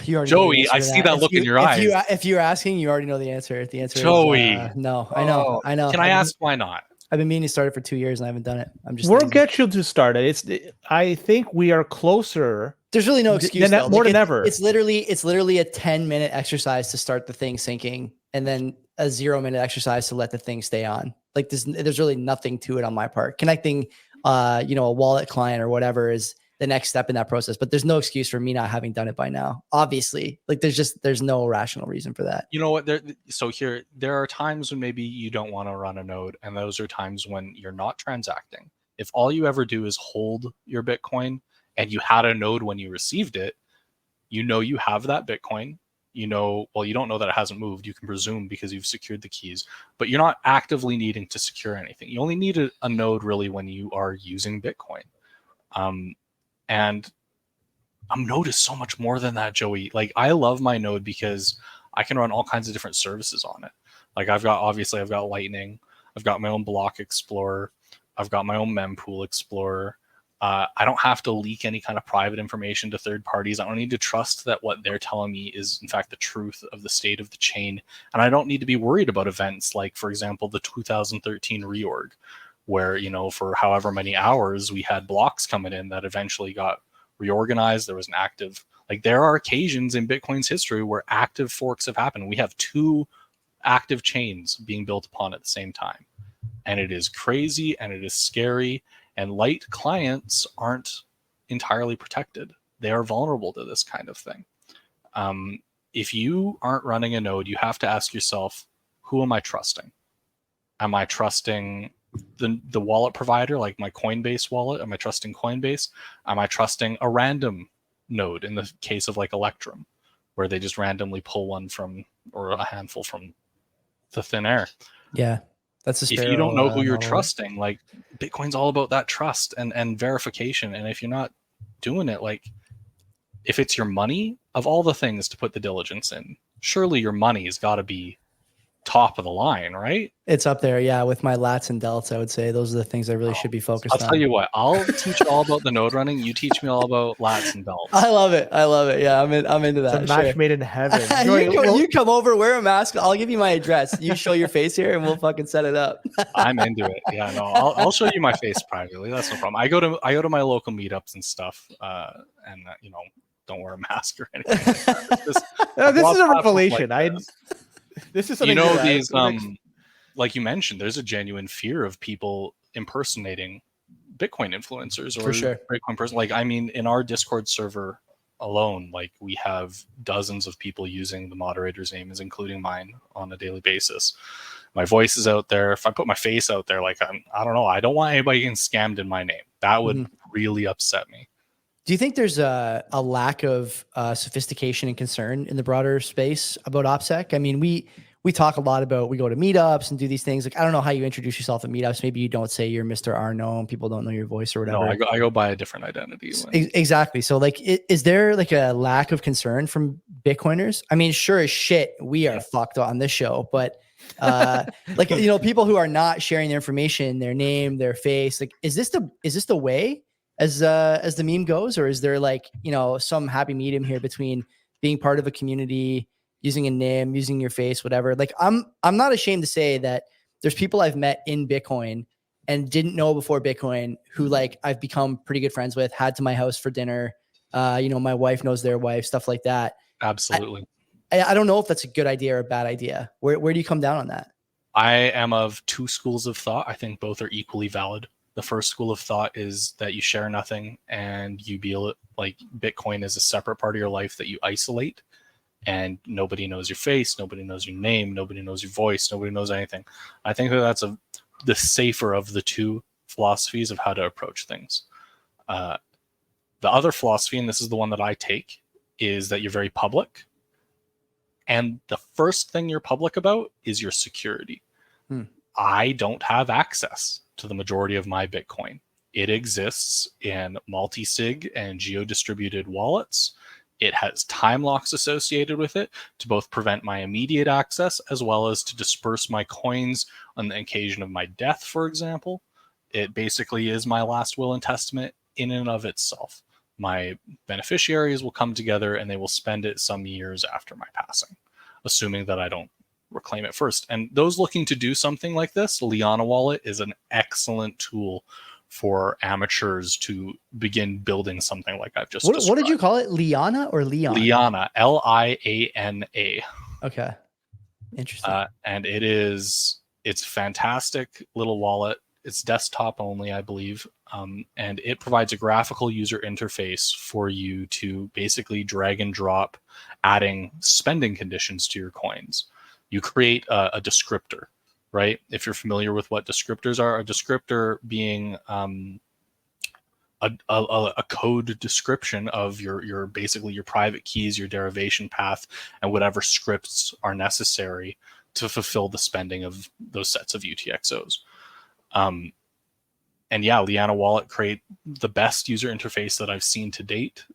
A: You already
C: Joey, I see that look in your eyes.
A: If you're asking, you already know the answer. The answer
C: Joey.
A: is no. I know.
C: Can I ask why not?
A: I've been meaning to start it for 2 years and I haven't done it. I'm just.
B: We'll
A: lazy.
B: get you to start it. I think we are closer.
A: There's really no excuse.
B: More than ever.
A: It's literally a 10-minute exercise to start the thing syncing, and then a 0-minute exercise to let the thing stay on. Like there's really nothing to it on my part. Connecting, a wallet client or whatever is the next step in that process. But there's no excuse for me not having done it by now. Obviously, like there's no rational reason for that.
C: You know what? There are times when maybe you don't want to run a node, and those are times when you're not transacting. If all you ever do is hold your Bitcoin, and you had a node when you received it, you have that Bitcoin. You don't know that it hasn't moved. You can presume because you've secured the keys, but you're not actively needing to secure anything. You only need a node really when you are using Bitcoin. And a node is so much more than that, Joey. Like, I love my node because I can run all kinds of different services on it. Like, I've got Lightning. I've got my own block explorer. I've got my own mempool explorer. I don't have to leak any kind of private information to third parties. I don't need to trust that what they're telling me is, in fact, the truth of the state of the chain. And I don't need to be worried about events like, for example, the 2013 reorg, where, for however many hours we had blocks coming in that eventually got reorganized. There was an active, there are occasions in Bitcoin's history where active forks have happened. We have 2 active chains being built upon at the same time. And it is crazy and it is scary. And light clients aren't entirely protected. They are vulnerable to this kind of thing. If you aren't running a node, you have to ask yourself, who am I trusting? Am I trusting the wallet provider, like my Coinbase wallet? Am I trusting Coinbase? Am I trusting a random node in the case of Electrum, where they just randomly pull one from, or a handful from the thin air?
A: Yeah. That's
C: if you don't know who you're trusting, Bitcoin's all about that trust and verification. And if you're not doing it, if it's your money, of all the things to put the diligence in, surely your money's got to be top of the line, right?
A: It's up there, yeah. With my lats and delts, I would say those are the things I really should be focused on.
C: I'll tell you what, I'll teach you all about the node running. You teach me all about lats and delts.
A: I love it. Yeah, I'm into that.
B: It's a match made in heaven.
A: You come over, wear a mask. I'll give you my address. You show your face here, and we'll fucking set it up.
C: I'm into it. Yeah, no, I'll show you my face privately. That's no problem. I go to my local meetups and stuff, and don't wear a mask or anything like that.
B: This is a revelation. This is something
C: these like you mentioned, there's a genuine fear of people impersonating Bitcoin influencers or Bitcoin person. In our Discord server alone, we have dozens of people using the moderator's names, including mine, on a daily basis. My voice is out there. If I put my face out there, I don't know. I don't want anybody getting scammed in my name. That would really upset me.
A: Do you think there's a lack of sophistication and concern in the broader space about OPSEC? I mean, we talk a lot about, we go to meetups and do these things. I don't know how you introduce yourself at meetups. Maybe you don't say you're MrRGnome. People don't know your voice or whatever.
C: No, I go by a different identity.
A: Exactly. So is there a lack of concern from Bitcoiners? I mean, sure as shit, we are fucked on this show, but people who are not sharing their information, their name, their face, is this the way? As the meme goes, or is there some happy medium here between being part of a community, using a name, using your face, whatever? I'm not ashamed to say that there's people I've met in Bitcoin and didn't know before Bitcoin who I've become pretty good friends with, had to my house for dinner. My wife knows their wife, stuff like that.
C: Absolutely.
A: I don't know if that's a good idea or a bad idea. Where do you come down on that?
C: I am of 2 schools of thought. I think both are equally valid. The first school of thought is that you share nothing and you be like Bitcoin is a separate part of your life that you isolate, and nobody knows your face, nobody knows your name, nobody knows your voice, nobody knows anything. I think that that's the safer of the two philosophies of how to approach things. The other philosophy, and this is the one that I take, is that you're very public. And the first thing you're public about is your security. I don't have access to the majority of my Bitcoin. It exists in multi-sig and geo-distributed wallets. It has time locks associated with it to both prevent my immediate access as well as to disperse my coins on the occasion of my death, for example. It basically is my last will and testament in and of itself. My beneficiaries will come together and they will spend it some years after my passing, assuming that I don't reclaim it first. And those looking to do something like this, Liana Wallet is an excellent tool for amateurs to begin building something like I've just described.
A: What did you call it? Liana or Leon?
C: Liana, Liana.
A: Okay. Interesting.
C: And it's a fantastic little wallet. It's desktop only, I believe. And it provides a graphical user interface for you to basically drag and drop, adding spending conditions to your coins. You create a descriptor, right? If you're familiar with what descriptors are, a descriptor being a code description of your basically your private keys, your derivation path, and whatever scripts are necessary to fulfill the spending of those sets of UTXOs. And yeah, Liana Wallet create the best user interface that I've seen to date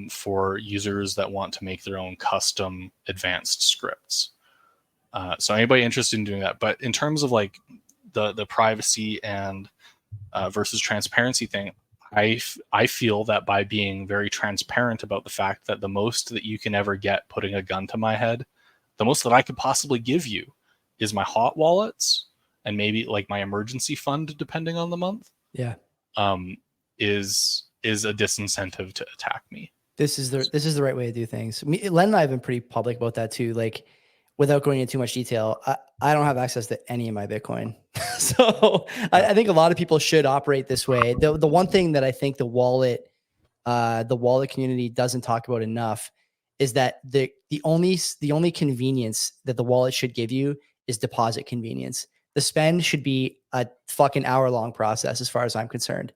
C: for users that want to make their own custom advanced scripts. So anybody interested in doing that, but in terms of like the privacy and versus transparency thing, I feel that by being very transparent about the fact that the most that you can ever get putting a gun to my head, the most that I could possibly give you is my hot wallets and maybe like my emergency fund, depending on the month.
A: Yeah.
C: Is a disincentive to attack me.
A: This is the right way to do things. Len and I have been pretty public about that too. Like, without going into too much detail, I don't have access to any of my Bitcoin. So I think a lot of people should operate this way. The one thing that I think the wallet community doesn't talk about enough is that the only convenience that the wallet should give you is deposit convenience. The spend should be a fucking hour-long process as far as I'm concerned.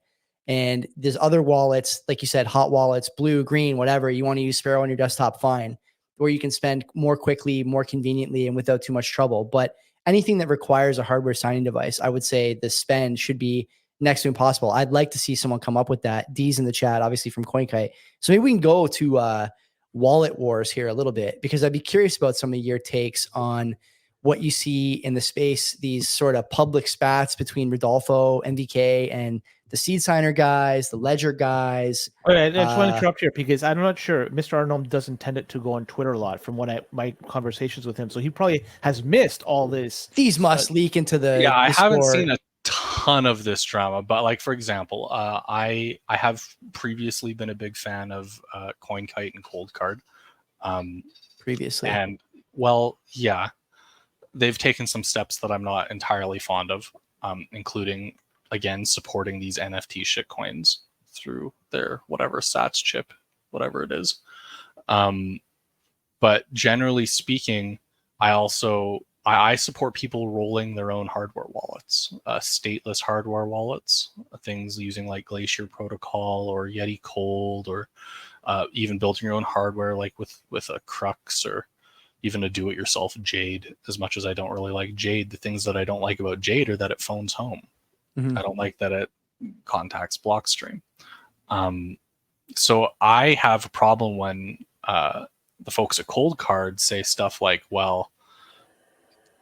A: And there's other wallets, like you said, hot wallets, blue, green, whatever. You want to use Sparrow on your desktop, fine, where you can spend more quickly, more conveniently, and without too much trouble. But anything that requires a hardware signing device, I would say the spend should be next to impossible. I'd like to see someone come up with that. D's in the chat, obviously from CoinKite. So maybe we can go to wallet wars here a little bit, because I'd be curious about some of your takes on what you see in the space, these sort of public spats between Rodolfo, MVK, and the seed signer guys, the ledger guys.
B: Okay, I just want to interrupt here because I'm not sure. MrRGnome doesn't tend to go on Twitter a lot from my conversations with him. So he probably has missed all this.
A: These must leak into the
C: Yeah, I haven't
A: Discord.
C: seen a ton of this drama, but like, for example, I have previously been a big fan of CoinKite and Coldcard.
A: Previously.
C: And well, yeah, they've taken some steps that I'm not entirely fond of, including, again, supporting these NFT shitcoins through their whatever Sats chip, whatever it is. But generally speaking, I support people rolling their own hardware wallets, stateless hardware wallets, things using like Glacier Protocol or Yeti Cold, or even building your own hardware like with a Crux, or even a do-it-yourself Jade. As much as I don't really like Jade, the things that I don't like about Jade are that it phones home.
A: Mm-hmm.
C: I don't like that it contacts Blockstream. So I have a problem when the folks at Coldcard say stuff like, well,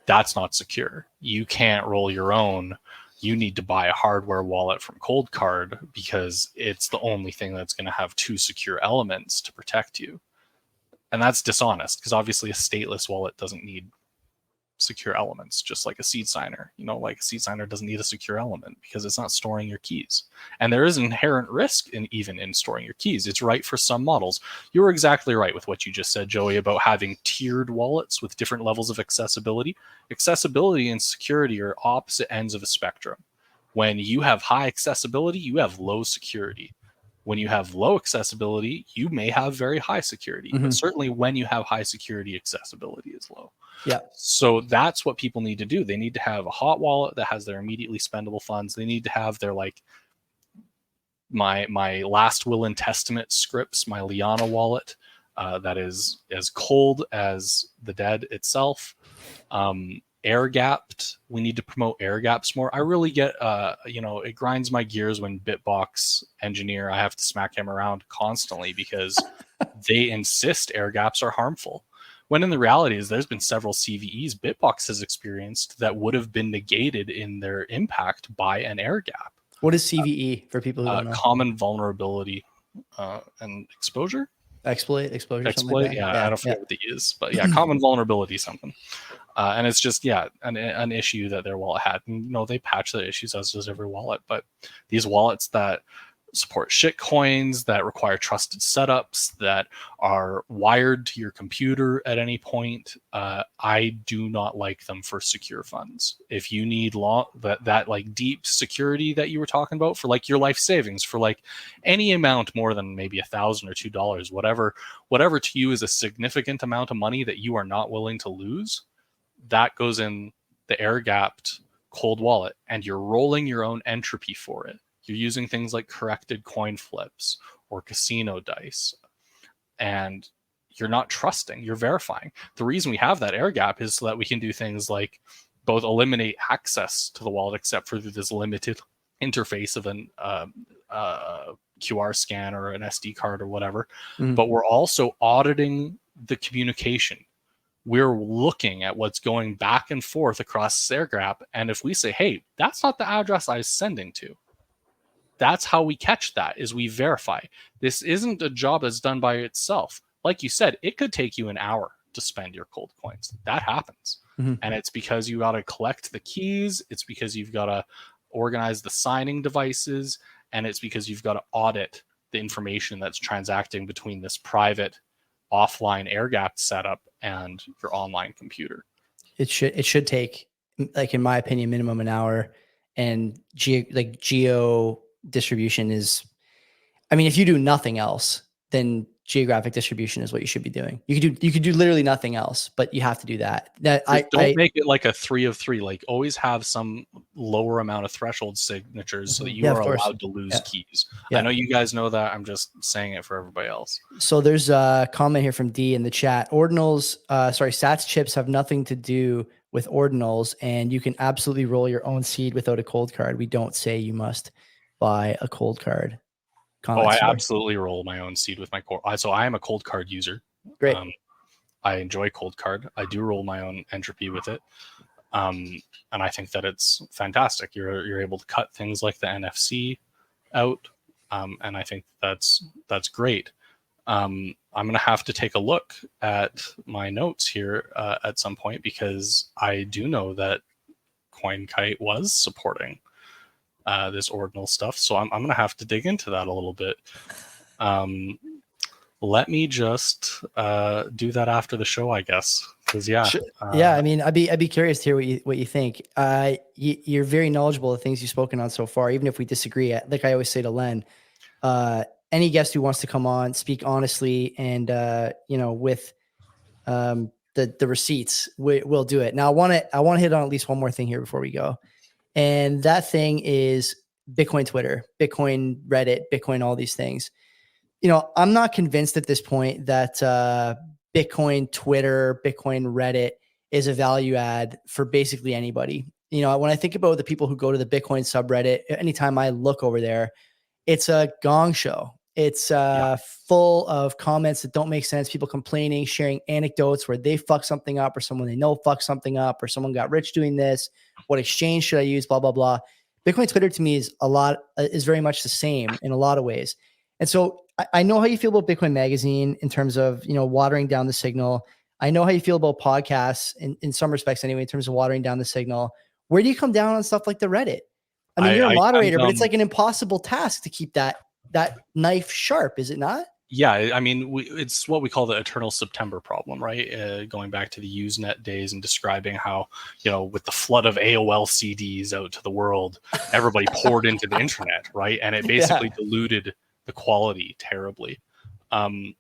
C: that's not secure. You can't roll your own. You need to buy a hardware wallet from Coldcard because it's the only thing that's going to have 2 secure elements to protect you. And that's dishonest, because obviously a stateless wallet doesn't need secure elements, just like a seed signer. You know, like a seed signer doesn't need a secure element because it's not storing your keys. And there is inherent risk even in storing your keys. It's right for some models. You were exactly right with what you just said, Joey, about having tiered wallets with different levels of accessibility. Accessibility and security are opposite ends of a spectrum. When you have high accessibility, you have low security. When you have low accessibility, you may have very high security, but certainly when you have high security, accessibility is low.
A: Yeah.
C: So that's what people need to do. They need to have a hot wallet that has their immediately spendable funds. They need to have their like my last will and testament scripts, my Liana wallet that is as cold as the dead itself. Air gapped. We need to promote air gaps more. I really get, it grinds my gears when Bitbox engineer, I have to smack him around constantly because they insist air gaps are harmful. When in the reality is there's been several CVEs Bitbox has experienced that would have been negated in their impact by an air gap.
A: What is CVE for people who don't know?
C: Common vulnerability and exposure?
A: Exposure,
C: Exploit,
A: something like that.
C: yeah, I don't forget what the E is, but yeah, common vulnerability something. And it's just, an issue that their wallet had. And, they patch their issues as does every wallet. But these wallets that support shit coins, that require trusted setups, that are wired to your computer at any point, I do not like them for secure funds. If you need that like deep security that you were talking about for like your life savings, for like any amount more than maybe $1,000 or $2, whatever to you is a significant amount of money that you are not willing to lose, that goes in the air-gapped cold wallet, and you're rolling your own entropy for it. You're using things like corrected coin flips or casino dice, and you're not trusting, you're verifying. The reason we have that air gap is so that we can do things like both eliminate access to the wallet except for this limited interface of an QR scan or an SD card or whatever, but we're also auditing the communication. We're looking at what's going back and forth across this air gap, and if we say, hey, that's not the address I was sending to, that's how we catch that, is we verify. This isn't a job that's done by itself. Like you said, it could take you an hour to spend your cold coins. That happens. And it's because you got to collect the keys. It's because you've got to organize the signing devices. And it's because you've got to audit the information that's transacting between this private offline air-gapped setup and your online computer.
A: It should take, like, in my opinion, minimum an hour. And geo distribution is, I mean, if you do nothing else, then geographic distribution is what you should be doing. You could do literally nothing else, but you have to do that. Don't
C: make it like a 3 of 3. Like, always have some lower amount of threshold signatures so that you are allowed to lose keys. I know you guys know that. I'm just saying it for everybody else.
A: So there's a comment here from D in the chat. Sats chips have nothing to do with ordinals, and you can absolutely roll your own seed without a cold card. We don't say you must buy a cold card.
C: I absolutely roll my own seed with my cold. So I am a cold card user.
A: Great.
C: I enjoy cold card. I do roll my own entropy with it. And I think that it's fantastic. You're able to cut things like the NFC out. And I think that's great. I'm going to have to take a look at my notes here at some point, because I do know that CoinKite was supporting this ordinal stuff. So I'm going to have to dig into that a little bit. Let me just do that after the show, I guess. Because
A: I mean, I'd be curious to hear what you think. You're very knowledgeable of things you've spoken on so far, even if we disagree. Like I always say to Len, any guest who wants to come on, speak honestly, and with the receipts, we'll do it. Now, I want to hit on at least one more thing here before we go. And that thing is Bitcoin Twitter, Bitcoin Reddit, Bitcoin, all these things. I'm not convinced at this point that Bitcoin Twitter, Bitcoin Reddit is a value add for basically anybody. When I think about the people who go to the Bitcoin subreddit, anytime I look over there, it's a gong show. It's full of comments that don't make sense. People complaining, sharing anecdotes where they fuck something up, or someone they know fucked something up, or someone got rich doing this. What exchange should I use? Blah, blah, blah. Bitcoin Twitter to me is very much the same in a lot of ways. And so I know how you feel about Bitcoin Magazine in terms of, watering down the signal. I know how you feel about podcasts in some respects anyway, in terms of watering down the signal. Where do you come down on stuff like the Reddit? I mean, you're a moderator, but it's like an impossible task to keep that knife sharp, is it not?
C: Yeah, I mean, it's what we call the eternal September problem, right? Going back to the Usenet days and describing how, with the flood of AOL CDs out to the world, everybody poured into the internet, right? And it basically diluted the quality terribly. And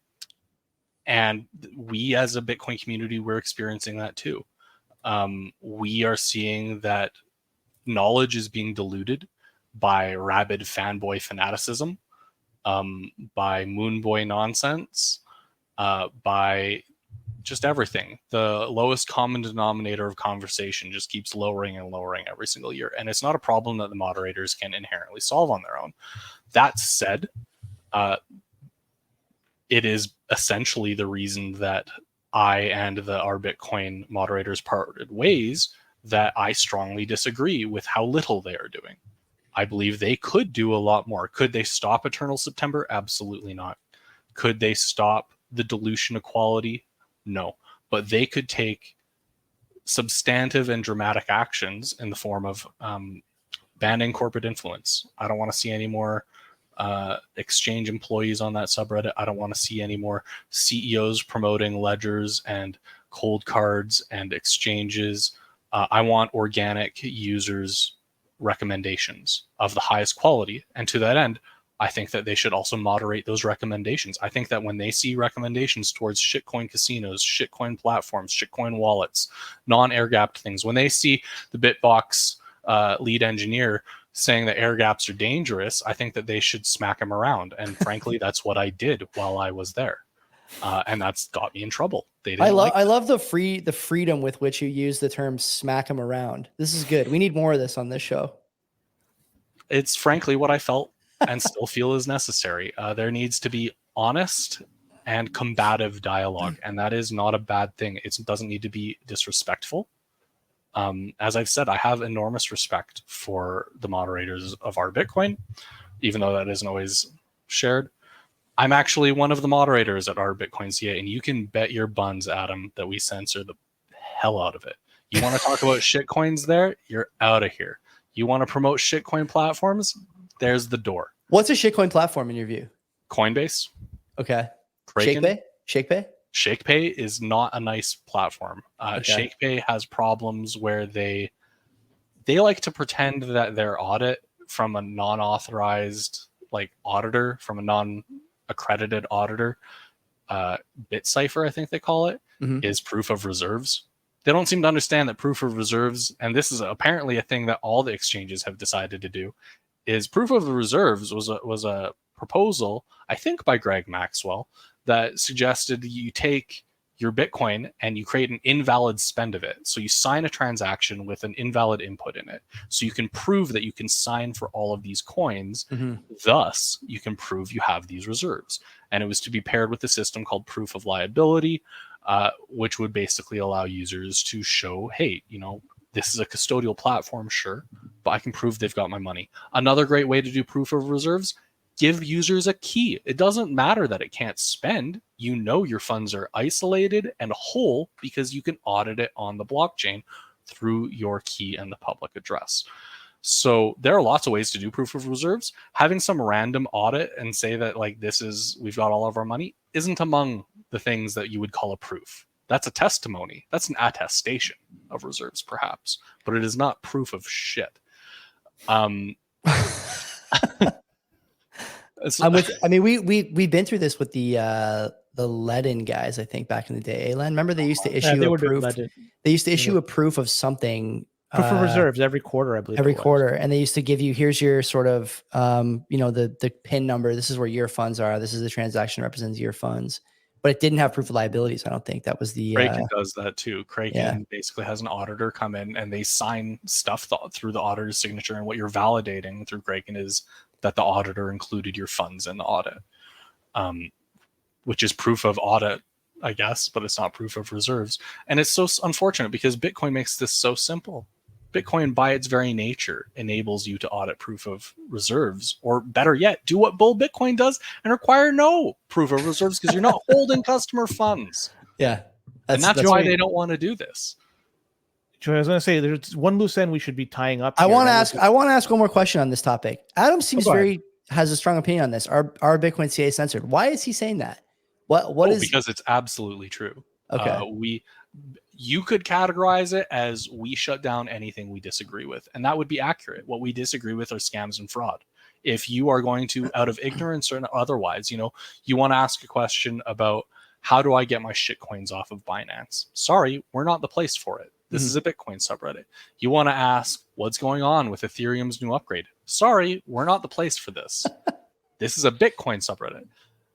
C: we as a Bitcoin community, we're experiencing that too. We are seeing that knowledge is being diluted by rabid fanboy fanaticism, by moonboy nonsense, by just everything. The lowest common denominator of conversation just keeps lowering and lowering every single year. And it's not a problem that the moderators can inherently solve on their own. That said, it is essentially the reason that I and the r/Bitcoin moderators parted ways, that I strongly disagree with how little they are doing. I believe they could do a lot more. Could they stop Eternal September? Absolutely not. Could they stop the dilution of quality? No. But they could take substantive and dramatic actions in the form of banning corporate influence. I don't want to see any more exchange employees on that subreddit. I don't want to see any more CEOs promoting ledgers and cold cards and exchanges. I want organic users' recommendations of the highest quality. And to that end, I think that they should also moderate those recommendations. I think that when they see recommendations towards shitcoin casinos, shitcoin platforms, shitcoin wallets, non-air-gapped things, when they see the Bitbox lead engineer saying that air gaps are dangerous, I think that they should smack him around. And frankly, that's what I did while I was there. And that's got me in trouble.
A: I love the freedom with which you use the term smack him around. This is good. We need more of this on this show.
C: It's frankly what I felt and still feel is necessary. There needs to be honest and combative dialogue, and that is not a bad thing. It doesn't need to be disrespectful. As I've said, I have enormous respect for the moderators of r/Bitcoin, even though that isn't always shared. I'm actually one of the moderators at r/Bitcoin CA, and you can bet your buns, Adam, that we censor the hell out of it. You want to talk about shitcoins there? You're out of here. You want to promote shitcoin platforms? There's the door.
A: What's a shitcoin platform in your view?
C: Coinbase.
A: Okay.
C: Kraken.
A: ShakePay?
C: ShakePay is not a nice platform.
A: Okay.
C: ShakePay has problems where they like to pretend that their audit from a non-authorized auditor, from a non-accredited auditor, BitCipher, I think they call it, is proof of reserves. They don't seem to understand that proof of reserves, and this is apparently a thing that all the exchanges have decided to do, is proof of reserves was a proposal, I think by Greg Maxwell, that suggested you take your Bitcoin and you create an invalid spend of it. So you sign a transaction with an invalid input in it. So you can prove that you can sign for all of these coins. Thus, you can prove you have these reserves. And it was to be paired with a system called proof of liability, which would basically allow users to show, hey, this is a custodial platform, sure, but I can prove they've got my money. Another great way to do proof of reserves, give users a key. It doesn't matter that it can't spend. Your funds are isolated and whole because you can audit it on the blockchain through your key and the public address. So there are lots of ways to do proof of reserves. Having some random audit and say that we've got all of our money isn't among the things that you would call a proof. That's a testimony. That's an attestation of reserves, perhaps, but it is not proof of shit.
A: We've been through this with the Ledin guys, I think, back in the day. Len, remember they used to issue a proof. They used to issue a proof of something.
B: Proof of reserves every quarter, I believe.
A: Every quarter, and they used to give you, here's your sort of the PIN number. This is where your funds are. This is the transaction represents your funds. But it didn't have proof of liabilities. I don't think that was the.
C: Kraken does that too. Kraken basically has an auditor come in and they sign stuff through the auditor's signature. And what you're validating through Kraken is that the auditor included your funds in the audit, which is proof of audit, I guess, but it's not proof of reserves. And it's so unfortunate because Bitcoin makes this so simple. Bitcoin, by its very nature, enables you to audit proof of reserves, or better yet, do what Bull Bitcoin does and require no proof of reserves because you're not holding customer funds.
A: Yeah.
C: That's why they don't want to do this.
B: I was going to say, there's one loose end we should be tying up.
A: I want to ask one more question on this topic. Adam seems very has a strong opinion on this. Are Bitcoin CA censored? Why is he saying that? What is?
C: Because it's absolutely true.
A: Okay.
C: You could categorize it as we shut down anything we disagree with, and that would be accurate. What we disagree with are scams and fraud. If you are going to, out of ignorance or otherwise, you want to ask a question about how do I get my shit coins off of Binance? Sorry, we're not the place for it. This is a Bitcoin subreddit. You want to ask what's going on with Ethereum's new upgrade? Sorry, we're not the place for this. This is a Bitcoin subreddit.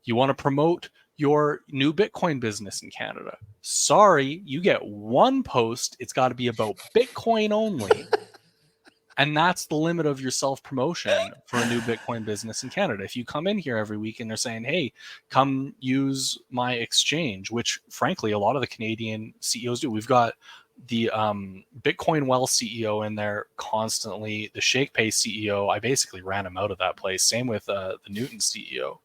C: You want to promote your new Bitcoin business in Canada? Sorry, you get one post. It's got to be about Bitcoin only. And that's the limit of your self-promotion for a new Bitcoin business in Canada. If you come in here every week and they're saying, hey, come use my exchange, which frankly, a lot of the Canadian CEOs do. We've got the Bitcoin Well CEO in there constantly. The ShakePay CEO, I basically ran him out of that place. Same with the Newton CEO.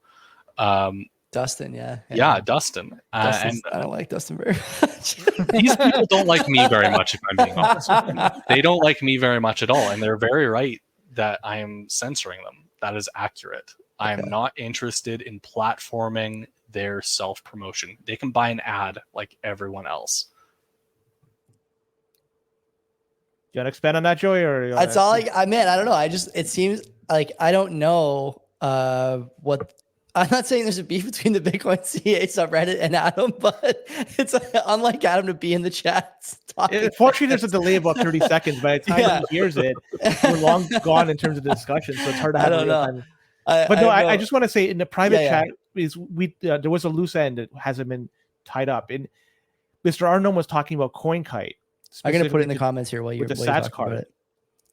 A: Dustin, yeah.
C: Dustin.
A: And I don't like Dustin very much.
C: These people don't like me very much, if I'm being honest with you. They don't like me very much at all, and they're very right that I am censoring them. That is accurate. I am not interested in platforming their self-promotion. They can buy an ad like everyone else.
B: You want to expand on that, Joey? Or
A: that's all I mean, I don't know. It seems like I don't know what. I'm not saying there's a beef between the Bitcoin CA subreddit and Adam, but it's unlike Adam to be in the chat.
B: Unfortunately, there's a delay of about 30 seconds. By the time he hears it, we're long gone in terms of the discussion, so it's hard to have a real time. I just want to say in the private chat, there was a loose end that hasn't been tied up. And MrRGnome was talking about CoinKite.
A: I'm going to put it in the comments here while you're
B: the stats card.
A: about it.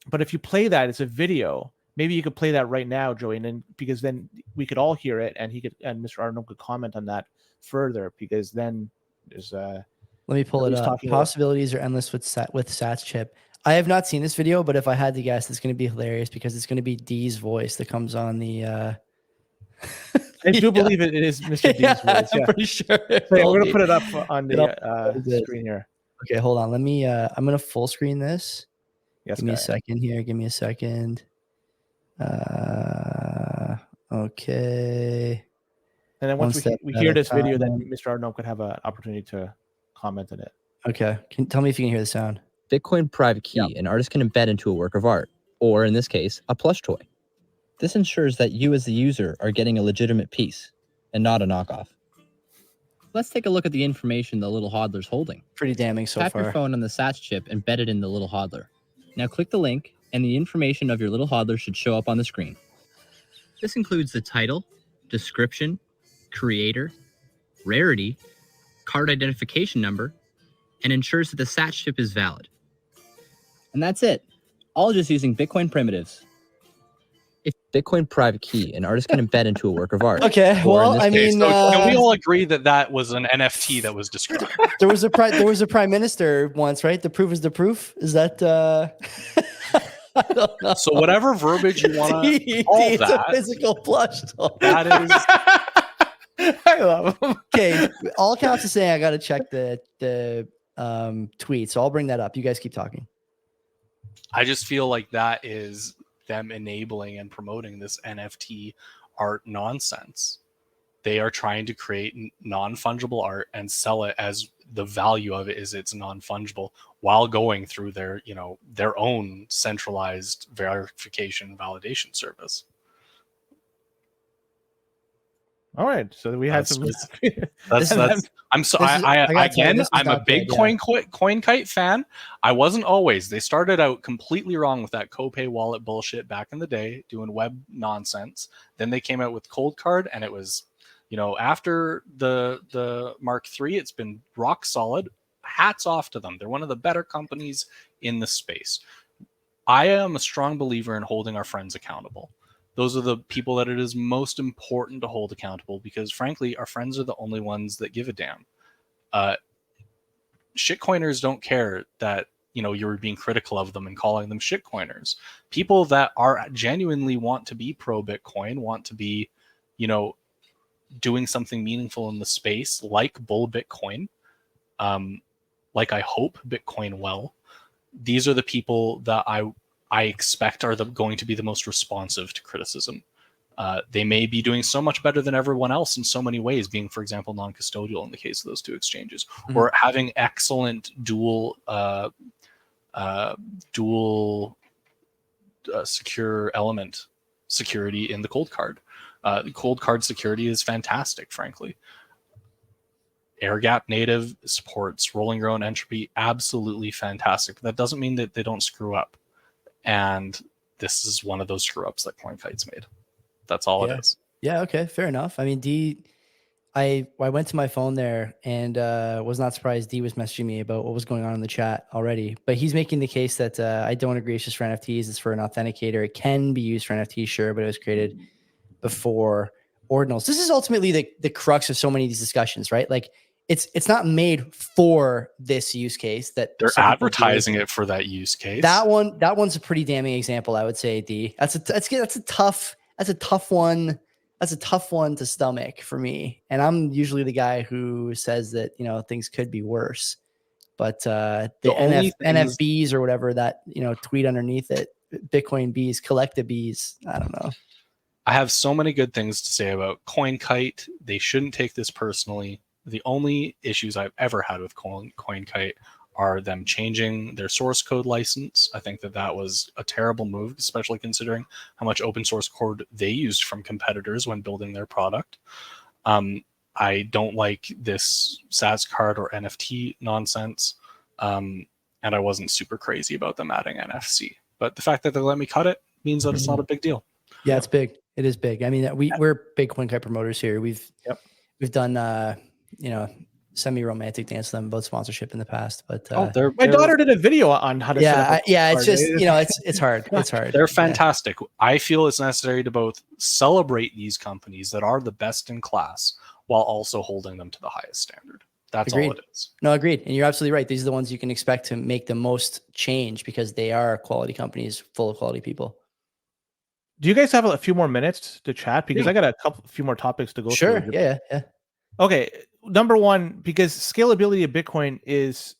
B: But if you play that, it's a video. Maybe you could play that right now, Joey, and then because then we could all hear it, and MrRGnome could comment on that further. Because then there's
A: let me pull it up. Possibilities are endless with Sats Chip. I have not seen this video, but if I had to guess, it's going to be hilarious because it's going to be D's voice that comes on the.
B: I do believe it is Mr. D's voice.
A: I'm pretty sure.
B: So we're going to put it up on the screen here.
A: Okay, hold on. Let me. I'm going to full screen this.
B: Yes,
A: Give me a second here. Give me a second. Okay.
B: And then once we hear this video, then MrRGnome could have an opportunity to comment on it.
A: Okay. Tell me if you can hear the sound.
D: Bitcoin private key, an artist can embed into a work of art, or in this case, a plush toy. This ensures that you as the user are getting a legitimate piece and not a knockoff. Let's take a look at the information the little hodler's holding.
A: Pretty damning so far.
D: Tap your phone on the Sats chip embedded in the little hodler. Now click the link and the information of your little hodler should show up on the screen. This includes the title, description, creator, rarity, card identification number, and ensures that the Sats chip is valid. And that's it, all just using Bitcoin primitives. If Bitcoin private key, an artist can embed into a work of art.
A: Okay, well, I mean,
C: can we all agree that that was an NFT that was described?
A: There was a prime minister once, right? The proof is the proof. Is that? I don't know.
C: So whatever verbiage you want to call that,
A: a physical plush toy.
C: That is.
B: I love him.
A: Okay, all counts to saying I got to check the tweet, so I'll bring that up. You guys keep talking.
C: I just feel like that is them enabling and promoting this NFT art nonsense. They are trying to create non-fungible art and sell it as the value of it is it's non-fungible while going through their, their own centralized verification validation service.
B: All right, so we had some.
C: I'm a big CoinKite fan. I wasn't always. They started out completely wrong with that Copay wallet bullshit back in the day, doing web nonsense. Then they came out with Cold Card, and it was, after the Mark III, it's been rock solid. Hats off to them. They're one of the better companies in the space. I am a strong believer in holding our friends accountable. Those are the people that it is most important to hold accountable because, frankly, our friends are the only ones that give a damn. Shitcoiners don't care that, you're being critical of them and calling them shitcoiners. People that are genuinely want to be pro-Bitcoin, want to be, doing something meaningful in the space, like Bull Bitcoin, like I hope Bitcoin Well. These are the people that I expect are going to be the most responsive to criticism. They may be doing so much better than everyone else in so many ways, being, for example, non-custodial in the case of those two exchanges, or having excellent dual secure element security in the cold card. The cold card security is fantastic, frankly. Air gap native supports rolling your own entropy, absolutely fantastic. But that doesn't mean that they don't screw up. And this is one of those screw ups that CoinKite's made. That's all it is.
A: Yeah, okay, fair enough. I mean, I went to my phone there and was not surprised D was messaging me about what was going on in the chat already. But he's making the case that I don't agree it's just for NFTs. It's for an authenticator. It can be used for NFTs, sure, but it was created before ordinals. This is ultimately the crux of so many of these discussions, right? Like it's not made for this use case that
C: they're advertising it for that use case.
A: That one's a pretty damning example, I would say, D. That's a tough one. That's a tough one to stomach for me. And I'm usually the guy who says that, you know, things could be worse. But the NFBs or whatever that, you know, tweet underneath it, Bitcoin bees, collective bees. I don't know.
C: I have so many good things to say about CoinKite. They shouldn't take this personally. The only issues I've ever had with CoinKite are them changing their source code license. I think that was a terrible move, especially considering how much open source code they used from competitors when building their product. I don't like this SAS card or NFT nonsense. And I wasn't super crazy about them adding NFC. But the fact that they let me cut it means that it's not a big deal.
A: Yeah, it's big. It is big. I mean, we're big CoinKite promoters here. We've done you know, semi-romantic dance with them about sponsorship in the past, but
B: my daughter did a video on how to set up
A: it's just, you know, it's hard. It's hard.
C: They're fantastic. Yeah. I feel it's necessary to both celebrate these companies that are the best in class while also holding them to the highest standard. That's all it is.
A: No, agreed. And you're absolutely right. These are the ones you can expect to make the most change because they are quality companies full of quality people.
B: Do you guys have a few more minutes to chat? Because I got a few more topics to go through.
A: Sure. Yeah.
B: Okay. Number one, because scalability of Bitcoin is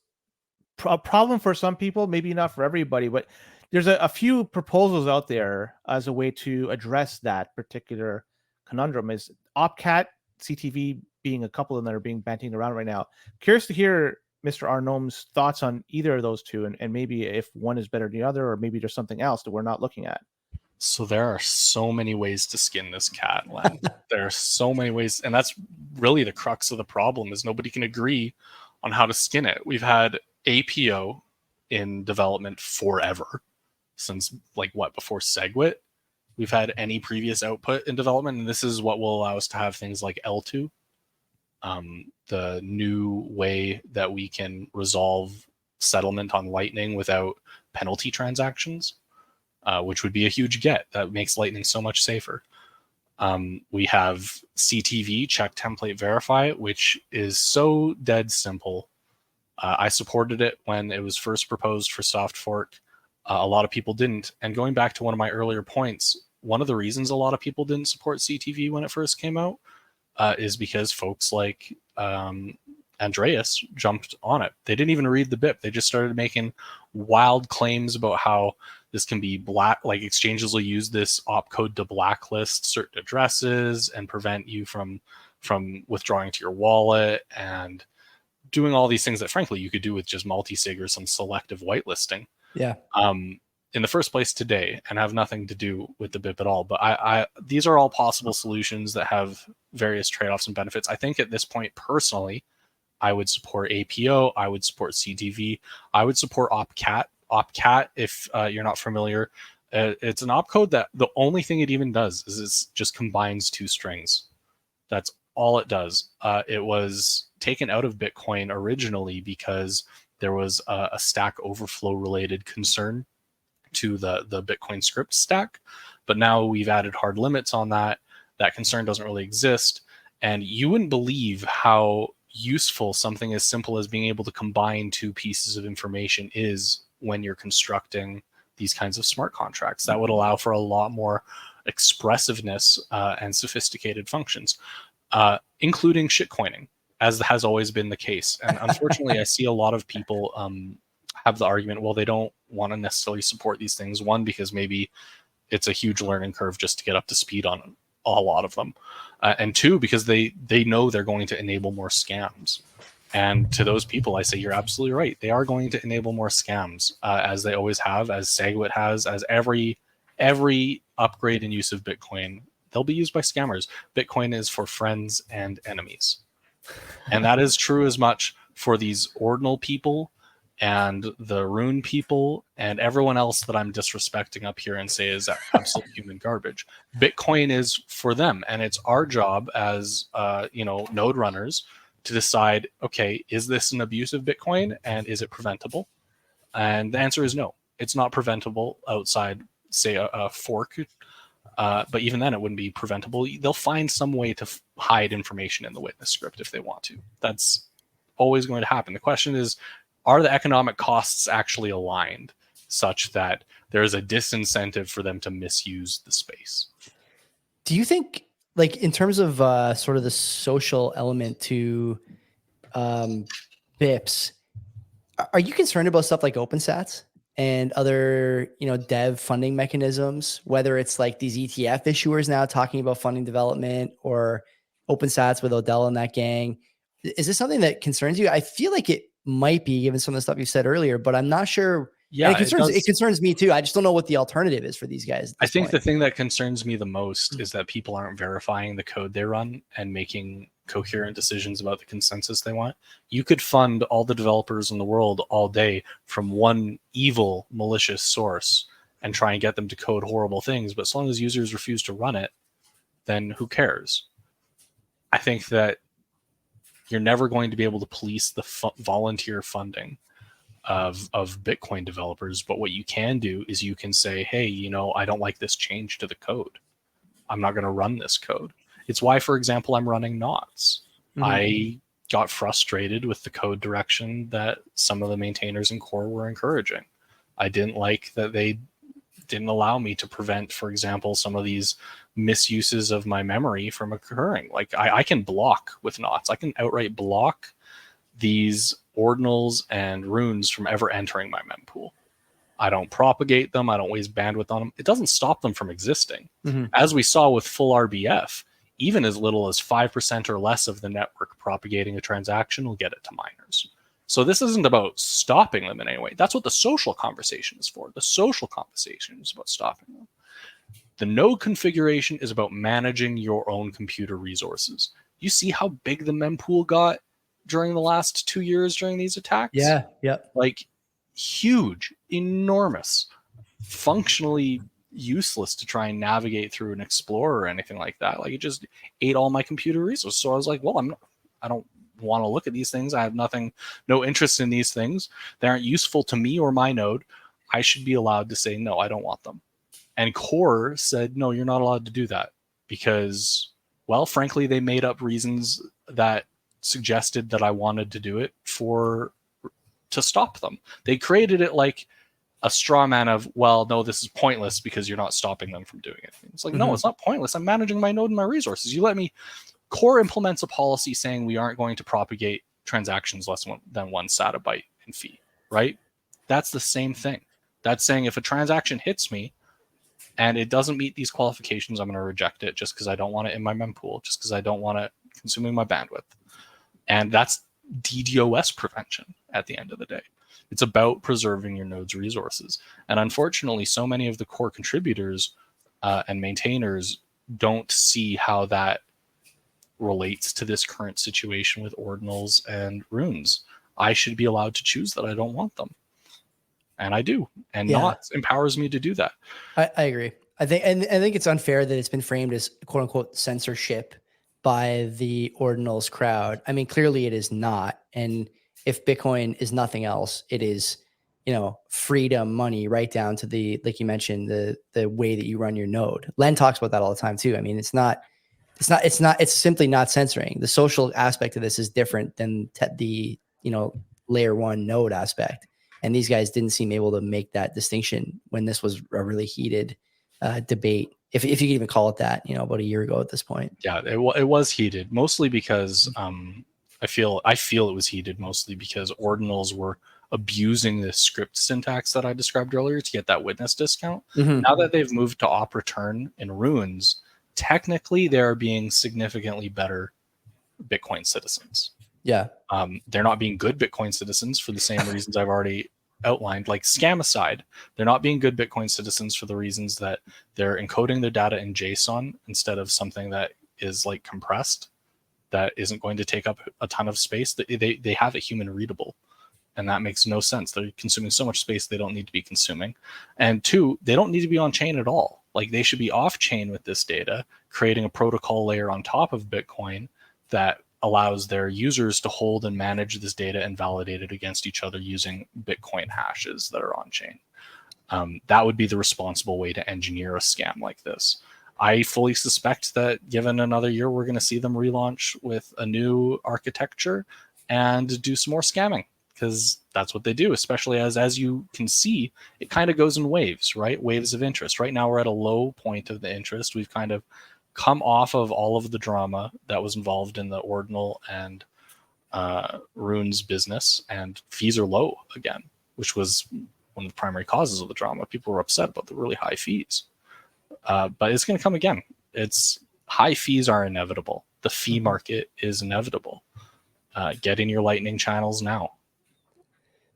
B: a problem for some people, maybe not for everybody, but there's a few proposals out there as a way to address that particular conundrum. Is OpCat, CTV being a couple of them that are being banting around right now. Curious to hear MrRGnome's thoughts on either of those two, and maybe if one is better than the other, or maybe there's something else that we're not looking at.
C: So there are so many ways to skin this cat, Len. There are so many ways, and that's really the crux of the problem, is nobody can agree on how to skin it. We've had APO in development forever, since before SegWit. We've had any previous output in development, and this is what will allow us to have things like L2, the new way that we can resolve settlement on Lightning without penalty transactions. Which would be a huge get. That makes Lightning so much safer. We have CTV, check template verify, which is so dead simple. I supported it when it was first proposed for soft fork. A lot of people didn't. And going back to one of my earlier points, one of the reasons a lot of people didn't support CTV when it first came out is because folks like Andreas jumped on it. They didn't even read the BIP. They just started making wild claims about how this can be exchanges will use this opcode to blacklist certain addresses and prevent you from withdrawing to your wallet and doing all these things that frankly you could do with just multi-sig or some selective whitelisting.
A: Yeah.
C: In the first place today, and have nothing to do with the BIP at all. But these are all possible solutions that have various trade-offs and benefits. I think at this point, personally, I would support APO. I would support CTV. I would support OpCat. OpCat, if you're not familiar, it's an opcode that the only thing it even does is it just combines two strings. That's all it does. It was taken out of Bitcoin originally because there was a Stack Overflow related concern to the Bitcoin script stack, but now we've added hard limits on that. That concern doesn't really exist, and you wouldn't believe how useful something as simple as being able to combine two pieces of information is when you're constructing these kinds of smart contracts. That would allow for a lot more expressiveness and sophisticated functions, including shitcoining, as has always been the case. And unfortunately, I see a lot of people have the argument, well, they don't want to necessarily support these things. One, because maybe it's a huge learning curve just to get up to speed on a lot of them, and two, because they know they're going to enable more scams. And to those people, I say you're absolutely right. They are going to enable more scams, as they always have, as SegWit has, as every upgrade and use of Bitcoin. They'll be used by scammers. Bitcoin is for friends and enemies, and that is true as much for these ordinal people and the rune people and everyone else that I'm disrespecting up here and say is absolute human garbage. Bitcoin is for them, and it's our job as node runners to decide, okay, is this an abuse of Bitcoin and is it preventable? And the answer is no. It's not preventable outside, say, a fork. But even then, it wouldn't be preventable. They'll find some way to hide information in the witness script if they want to. That's always going to happen. The question is, are the economic costs actually aligned such that there's a disincentive for them to misuse the space?
A: Do you think, like, in terms of sort of the social element to BIPs, are you concerned about stuff like OpenSats and other, dev funding mechanisms, whether it's like these ETF issuers now talking about funding development, or OpenSats with Odell and that gang? Is this something that concerns you? I feel like it might be, given some of the stuff you said earlier, but I'm not sure.
C: Yeah,
A: and it concerns me too. I just don't know what the alternative is for these guys.
C: I think the thing that concerns me the most is that people aren't verifying the code they run and making coherent decisions about the consensus they want. You could fund all the developers in the world all day from one evil, malicious source and try and get them to code horrible things, but as long as users refuse to run it, then who cares? I think that you're never going to be able to police the volunteer funding of Bitcoin developers, but what you can do is you can say, hey, I don't like this change to the code. I'm not going to run this code. It's why, for example, I'm running knots. Mm-hmm. I got frustrated with the code direction that some of the maintainers in core were encouraging. I didn't like that they didn't allow me to prevent, for example, some of these misuses of my memory from occurring. Like I can block with knots. I can outright block these ordinals and runes from ever entering my mempool. I don't propagate them. I don't waste bandwidth on them. It doesn't stop them from existing. Mm-hmm. As we saw with full RBF, even as little as 5% or less of the network propagating a transaction will get it to miners. So this isn't about stopping them in any way. That's what the social conversation is for. The social conversation is about stopping them. The node configuration is about managing your own computer resources. You see how big the mempool got during the last 2 years during these attacks?
A: Yeah.
C: Like huge, enormous, functionally useless to try and navigate through and explore or anything like that. Like it just ate all my computer resources. So I was like, well, I don't want to look at these things. I have no interest in these things. They aren't useful to me or my node. I should be allowed to say, no, I don't want them. And Core said, no, you're not allowed to do that because, well, frankly, they made up reasons that suggested that I wanted to do it to stop them. They created it like a straw man of, well, no, this is pointless because you're not stopping them from doing it. It's like, no, it's not pointless. I'm managing my node and my resources. You let me. Core implements a policy saying we aren't going to propagate transactions less than 1 satabyte in fee, right? That's the same thing. That's saying if a transaction hits me and it doesn't meet these qualifications, I'm going to reject it just because I don't want it in my mempool, just because I don't want it consuming my bandwidth. And that's DDoS prevention at the end of the day. It's about preserving your node's resources. And unfortunately, so many of the core contributors and maintainers don't see how that relates to this current situation with ordinals and runes. I should be allowed to choose that I don't want them. And I do. And Knots empowers me to do that.
A: I agree. I think it's unfair that it's been framed as quote unquote censorship by the ordinals crowd. I mean, clearly it is not. And if Bitcoin is nothing else, it is, freedom, money, right down to the, like you mentioned, the way that you run your node. Len talks about that all the time too. I mean, it's simply not censoring. The social aspect of this is different than the layer 1 node aspect. And these guys didn't seem able to make that distinction when this was a really heated debate, if you can even call it that, about a year ago at this point.
C: Yeah, it was heated, mostly because I feel it was heated mostly because ordinals were abusing the script syntax that I described earlier to get that witness discount. Mm-hmm. Now that they've moved to op return in runes, technically they're being significantly better Bitcoin citizens.
A: Yeah.
C: They're not being good Bitcoin citizens for the same reasons I've already outlined. Like, scam aside, they're not being good Bitcoin citizens for the reasons that they're encoding their data in JSON instead of something that is like compressed, that isn't going to take up a ton of space. They have it human readable, and that makes no sense. They're consuming so much space they don't need to be consuming. And two, they don't need to be on chain at all. Like, they should be off chain with this data, creating a protocol layer on top of Bitcoin that allows their users to hold and manage this data and validate it against each other using Bitcoin hashes that are on chain. That would be the responsible way to engineer a scam like this. I fully suspect that given another year, we're going to see them relaunch with a new architecture and do some more scamming, because that's what they do, especially as you can see, it kind of goes in waves, right? Waves of interest. Right now, we're at a low point of the interest. We've kind of come off of all of the drama that was involved in the ordinal and runes business, and fees are low again, which was one of the primary causes of the drama. People were upset about the really high fees. But it's going to come again. High fees are inevitable. The fee market is inevitable. Get in your Lightning channels now.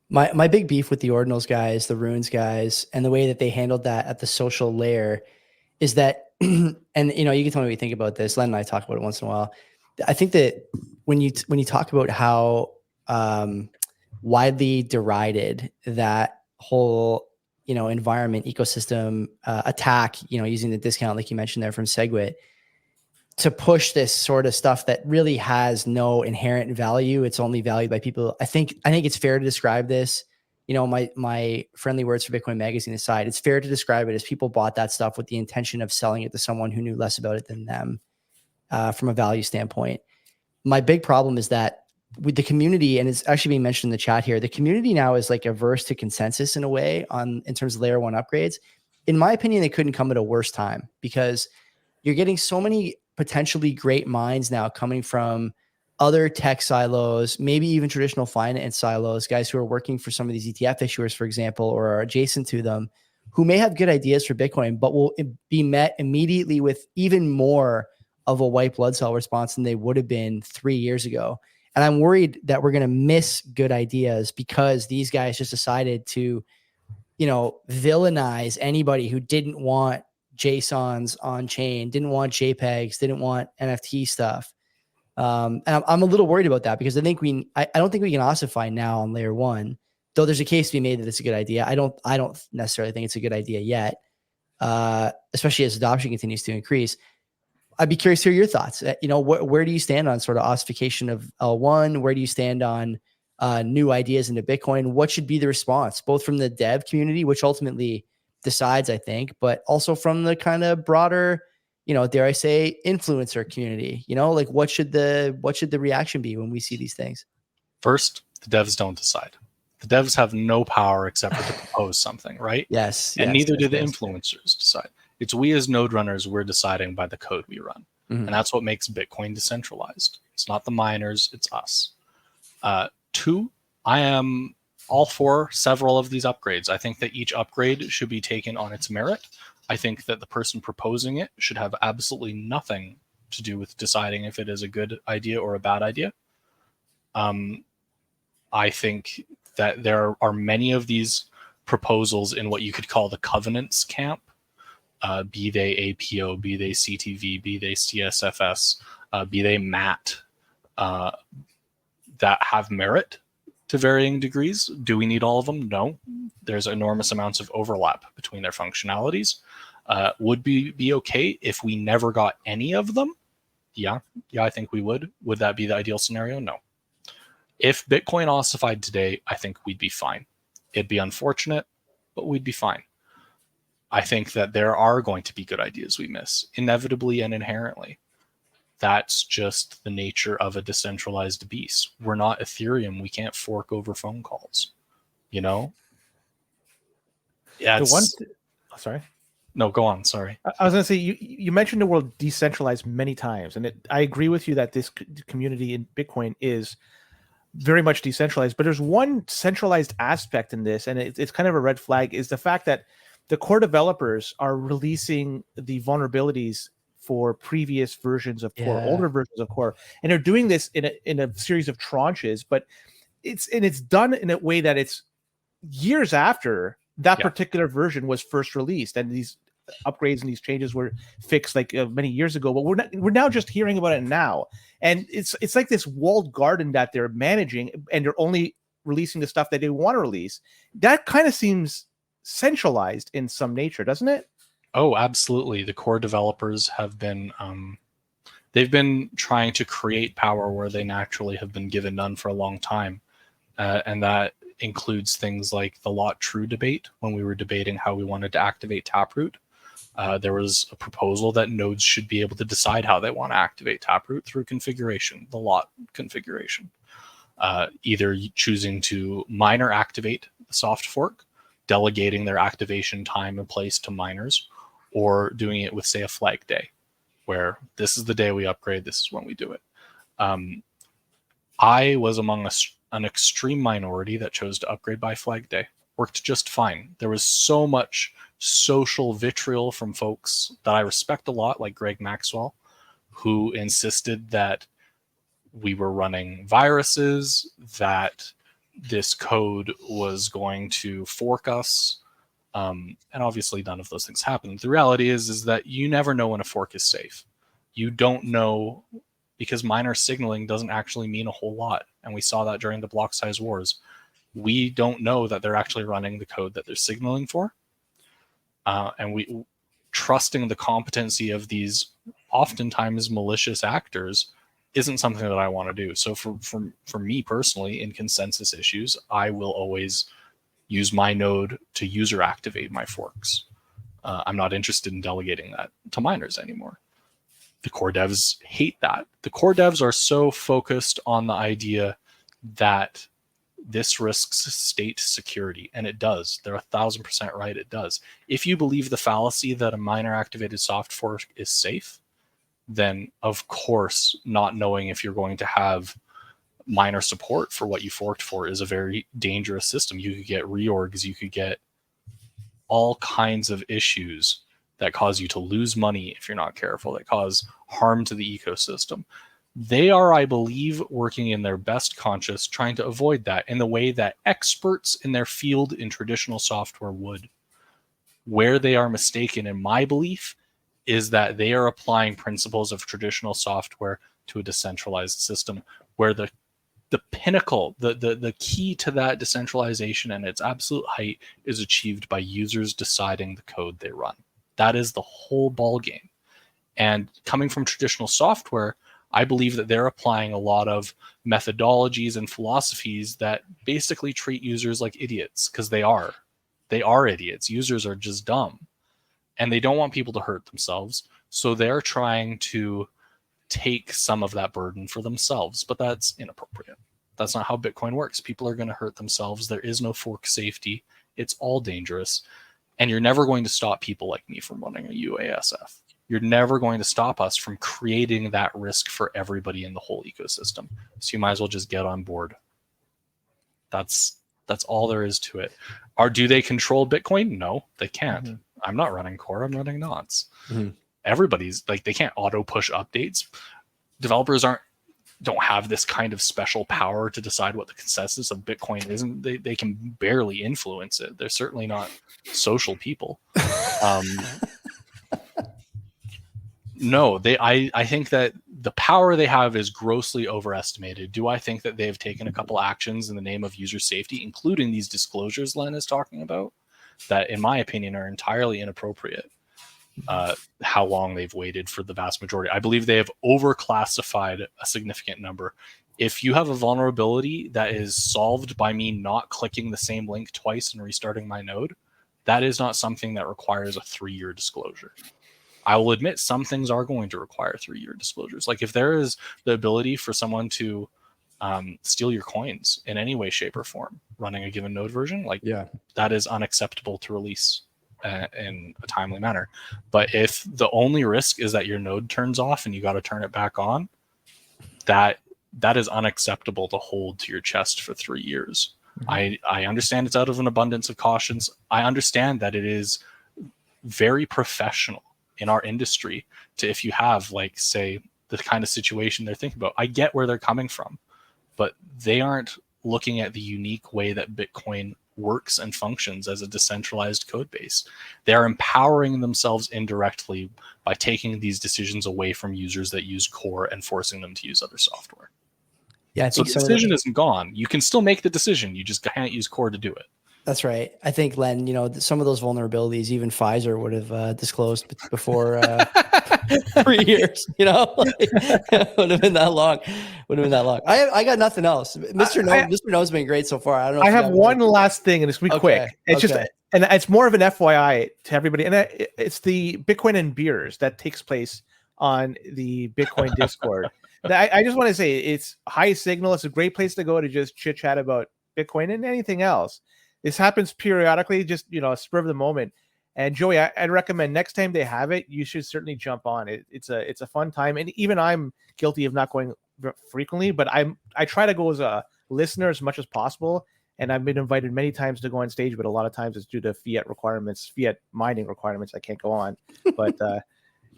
A: My big beef with the ordinals guys, the runes guys, and the way that they handled that at the social layer is that, and you can tell me what you think about this. Len and I talk about it once in a while. I think that when you talk about how widely derided that whole environment ecosystem attack, using the discount like you mentioned there from Segwit, to push this sort of stuff that really has no inherent value. It's only valued by people. I think it's fair to describe this, my friendly words for Bitcoin Magazine aside, it's fair to describe it as people bought that stuff with the intention of selling it to someone who knew less about it than them, from a value standpoint. My big problem is that with the community, and it's actually being mentioned in the chat here, the community now is like averse to consensus in a way in terms of layer one upgrades. In my opinion, they couldn't come at a worse time, because you're getting so many potentially great minds now coming from other tech silos, maybe even traditional finance silos, guys who are working for some of these ETF issuers, for example, or are adjacent to them, who may have good ideas for Bitcoin, but will be met immediately with even more of a white blood cell response than they would have been 3 years ago. And I'm worried that we're going to miss good ideas because these guys just decided to, villainize anybody who didn't want JSONs on chain, didn't want JPEGs, didn't want NFT stuff. And I'm a little worried about that, because I don't think we can ossify now on layer one, though there's a case to be made that it's a good idea. I don't necessarily think it's a good idea yet, especially as adoption continues to increase. I'd be curious to hear your thoughts. Where do you stand on sort of ossification of L1? Where do you stand on new ideas into Bitcoin? What should be the response, both from the dev community, which ultimately decides, I think, but also from the kind of broader, dare I say, influencer community? What should the reaction be when we see these things?
C: First, the devs don't decide. The devs have no power except for to propose something, right?
A: Yes.
C: And neither do the influencers decide. It's we as node runners, we're deciding by the code we run. Mm-hmm. And that's what makes Bitcoin decentralized. It's not the miners, it's us. Two, I am all for several of these upgrades. I think that each upgrade should be taken on its merit. I think that the person proposing it should have absolutely nothing to do with deciding if it is a good idea or a bad idea. I think that there are many of these proposals in what you could call the covenants camp, be they APO, be they CTV, be they CSFS, be they MAT, that have merit to varying degrees. Do we need all of them? No. There's enormous amounts of overlap between their functionalities. Would be okay if we never got any of them? Yeah, I think we would. Would that be the ideal scenario? No. If Bitcoin ossified today, I think we'd be fine. It'd be unfortunate, but we'd be fine. I think that there are going to be good ideas we miss, inevitably and inherently. That's just the nature of a decentralized beast. We're not Ethereum. We can't fork over phone calls, Yeah.
B: Sorry.
C: No, go on. Sorry.
B: I was going to say, you mentioned the word decentralized many times, and I agree with you that this community in Bitcoin is very much decentralized. But there's one centralized aspect in this, and it's kind of a red flag, is the fact that the core developers are releasing the vulnerabilities for previous versions of core,
A: Yeah.
B: older versions of core, and they're doing this in a series of tranches, but it's done in a way that it's years after that particular version was first released, and these upgrades and these changes were fixed like many years ago. But we're now just hearing about it now, and it's like this walled garden that they're managing, and they're only releasing the stuff that they want to release. That kind of seems centralized in some nature, doesn't it?
C: Oh, absolutely. The core developers have been they've been trying to create power where they naturally have been given none for a long time, and that includes things like the lot true debate. When we were debating how we wanted to activate Taproot, there was a proposal that nodes should be able to decide how they want to activate Taproot through configuration, the lot configuration. Either choosing to miner activate the soft fork, delegating their activation time and place to miners, or doing it with, say, a flag day, where this is the day we upgrade, this is when we do it. I was among an extreme minority that chose to upgrade by flag day. Worked just fine. There was so much social vitriol from folks that I respect a lot, like Greg Maxwell, who insisted that we were running viruses, that this code was going to fork us. And obviously none of those things happened. The reality is that you never know when a fork is safe. You don't know, because miner signaling doesn't actually mean a whole lot. And we saw that during the block size wars. We don't know that they're actually running the code that they're signaling for. And we trusting the competency of these oftentimes malicious actors isn't something that I want to do. So for me personally, in consensus issues, I will always use my node to user activate my forks. I'm not interested in delegating that to miners anymore. The core devs hate that. The core devs are so focused on the idea that this risks state security, and it does. They're 1,000% right, it does. If you believe the fallacy that a miner activated soft fork is safe, then of course not knowing if you're going to have miner support for what you forked for is a very dangerous system. You could get reorgs, you could get all kinds of issues that cause you to lose money if you're not careful, that cause harm to the ecosystem. They are, I believe, working in their best conscience, trying to avoid that in the way that experts in their field in traditional software would. Where they are mistaken, in my belief, is that they are applying principles of traditional software to a decentralized system, where the pinnacle, the key to that decentralization and its absolute height is achieved by users deciding the code they run. That is the whole ball game. And coming from traditional software, I believe that they're applying a lot of methodologies and philosophies that basically treat users like idiots, because they are. They are idiots. Users are just dumb. And they don't want people to hurt themselves. So they're trying to take some of that burden for themselves. But that's inappropriate. That's not how Bitcoin works. People are going to hurt themselves. There is no fork safety. It's all dangerous. And you're never going to stop people like me from running a UASF. You're never going to stop us from creating that risk for everybody in the whole ecosystem. So you might as well just get on board. That's all there is to it. Do they control Bitcoin? No, they can't. Mm-hmm. I'm not running core. I'm running nonce. Mm-hmm. Everybody's like, they can't auto push updates. Developers don't have this kind of special power to decide what the consensus of Bitcoin is, and they can barely influence it. They're certainly not social people. No, I think that the power they have is grossly overestimated. Do I think that they've taken a couple actions in the name of user safety, including these disclosures Len is talking about, that in my opinion are entirely inappropriate? How long they've waited for the vast majority. I believe they have overclassified a significant number. If you have a vulnerability that is solved by me not clicking the same link twice and restarting my node, that is not something that requires a 3-year disclosure. I will admit some things are going to require 3-year disclosures. Like if there is the ability for someone to steal your coins in any way, shape, or form running a given node version, that is unacceptable to release in a timely manner. But if the only risk is that your node turns off and you got to turn it back on, that is unacceptable to hold to your chest for 3 years. Mm-hmm. I understand it's out of an abundance of cautions. I understand that it is very professional in our industry to, if you have like, say, the kind of situation they're thinking about. I get where they're coming from, but they aren't looking at the unique way that Bitcoin works and functions as a decentralized code base. They're empowering themselves indirectly by taking these decisions away from users that use Core and forcing them to use other software.
A: Yeah, I
C: So
A: think
C: the decision isn't gone. You can still make the decision. You just can't use Core to do it.
A: That's right. I think, Len, some of those vulnerabilities, even Pfizer would have disclosed before 3 years. Would have been that long. I got nothing else. Mr. Gnome's been great so far. I don't know.
B: I have one last thing, and it's gonna be quick. It's just, and it's more of an FYI to everybody, and it's the Bitcoin and beers that takes place on the Bitcoin Discord. I just want to say it's high signal. It's a great place to go to just chit chat about Bitcoin and anything else. This happens periodically, just a spur of the moment. And Joey, I'd recommend next time they have it, you should certainly jump on. It's a fun time, and even I'm guilty of not going frequently, but I try to go as a listener as much as possible. And I've been invited many times to go on stage, but a lot of times it's due to fiat mining requirements. I can't go on, but.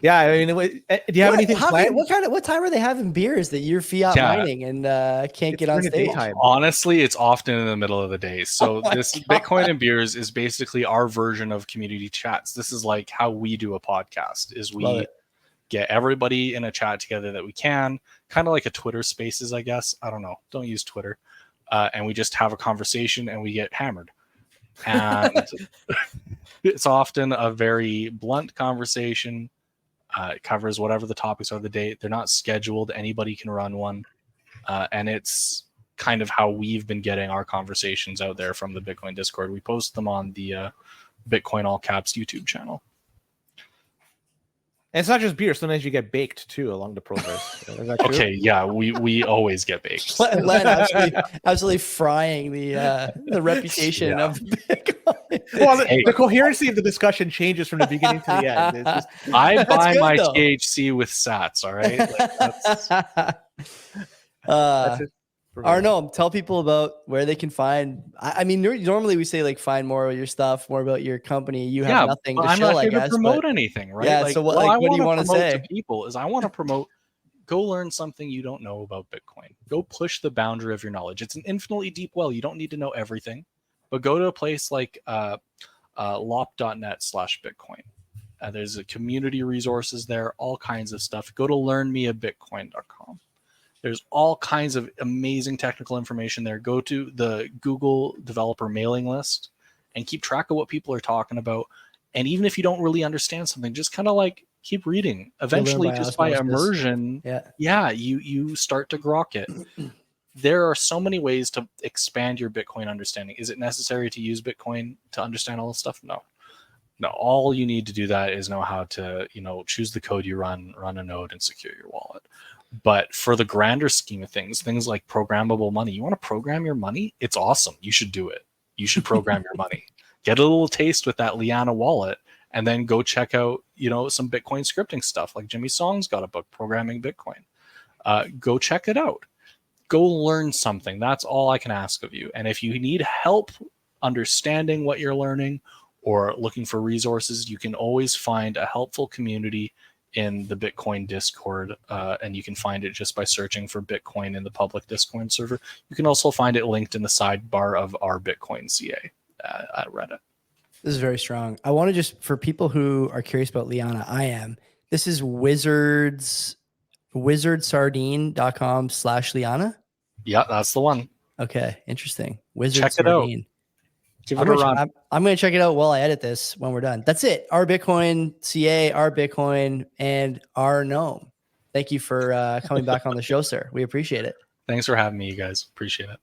B: Yeah, I mean, do you have anything planned?
A: What time are they having beers that you're fiat mining and can't get on stage?
C: Honestly, it's often in the middle of the day. So this Bitcoin and beers is basically our version of community chats. This is like how we do a podcast. Is we get everybody in a chat together that we can, kind of like a Twitter Spaces, I guess. I don't know. Don't use Twitter, and we just have a conversation and we get hammered. And it's often a very blunt conversation. It covers whatever the topics are of the day. They're not scheduled. Anybody can run one. And it's kind of how we've been getting our conversations out there from the Bitcoin Discord. We post them on the Bitcoin All Caps YouTube channel.
B: And it's not just beer. Sometimes you get baked too along the process. Is that true?
C: Okay, yeah, we always get baked.
A: Len absolutely frying the reputation of Bitcoin.
B: Well, the coherency of the discussion changes from the beginning to the end. It's just,
C: I buy my THC with sats. All right,
B: that's it.
A: Arno, tell people about where they can find. I mean, normally we say like find more of your stuff, more about your company. You have nothing to
C: I'm
A: show,
C: not
A: I
C: here
A: guess.
C: to promote anything, right?
A: Yeah. So what do you want to say
C: to people? Is I want to promote. Go learn something you don't know about Bitcoin. Go push the boundary of your knowledge. It's an infinitely deep well. You don't need to know everything, but go to a place like lop.net/Bitcoin. There's a community resources there, all kinds of stuff. Go to learnmeabitcoin.com. There's all kinds of amazing technical information there. Go to the Google developer mailing list and keep track of what people are talking about. And even if you don't really understand something, just kind of like keep reading. Eventually, just by immersion, you start to grok it. There are so many ways to expand your Bitcoin understanding. Is it necessary to use Bitcoin to understand all this stuff? No. All you need to do that is know how to, choose the code you run a node and secure your wallet. But for the grander scheme of things like programmable money, you want to program your money? It's awesome. You should do it. You should program your money. Get a little taste with that Liana wallet, and then go check out, some Bitcoin scripting stuff. Like Jimmy Song's got a book, Programming Bitcoin. Go check it out. Go learn something. That's all I can ask of you. And if you need help understanding what you're learning or looking for resources, you can always find a helpful community in the Bitcoin Discord, and you can find it just by searching for Bitcoin in the public Discord server. You can also find it linked in the sidebar of our Bitcoin CA at Reddit.
A: This is very strong. I want to just, for people who are curious about Liana, this is wizardsardine.com/Liana.
C: Yeah, that's the one.
A: Okay, interesting.
C: Check it out. Give it a run.
A: I'm going to check it out while I edit this when we're done. That's it. Our Bitcoin CA, our Bitcoin, and our Gnome. Thank you for coming back on the show, sir. We appreciate it.
C: Thanks for having me, you guys. Appreciate it.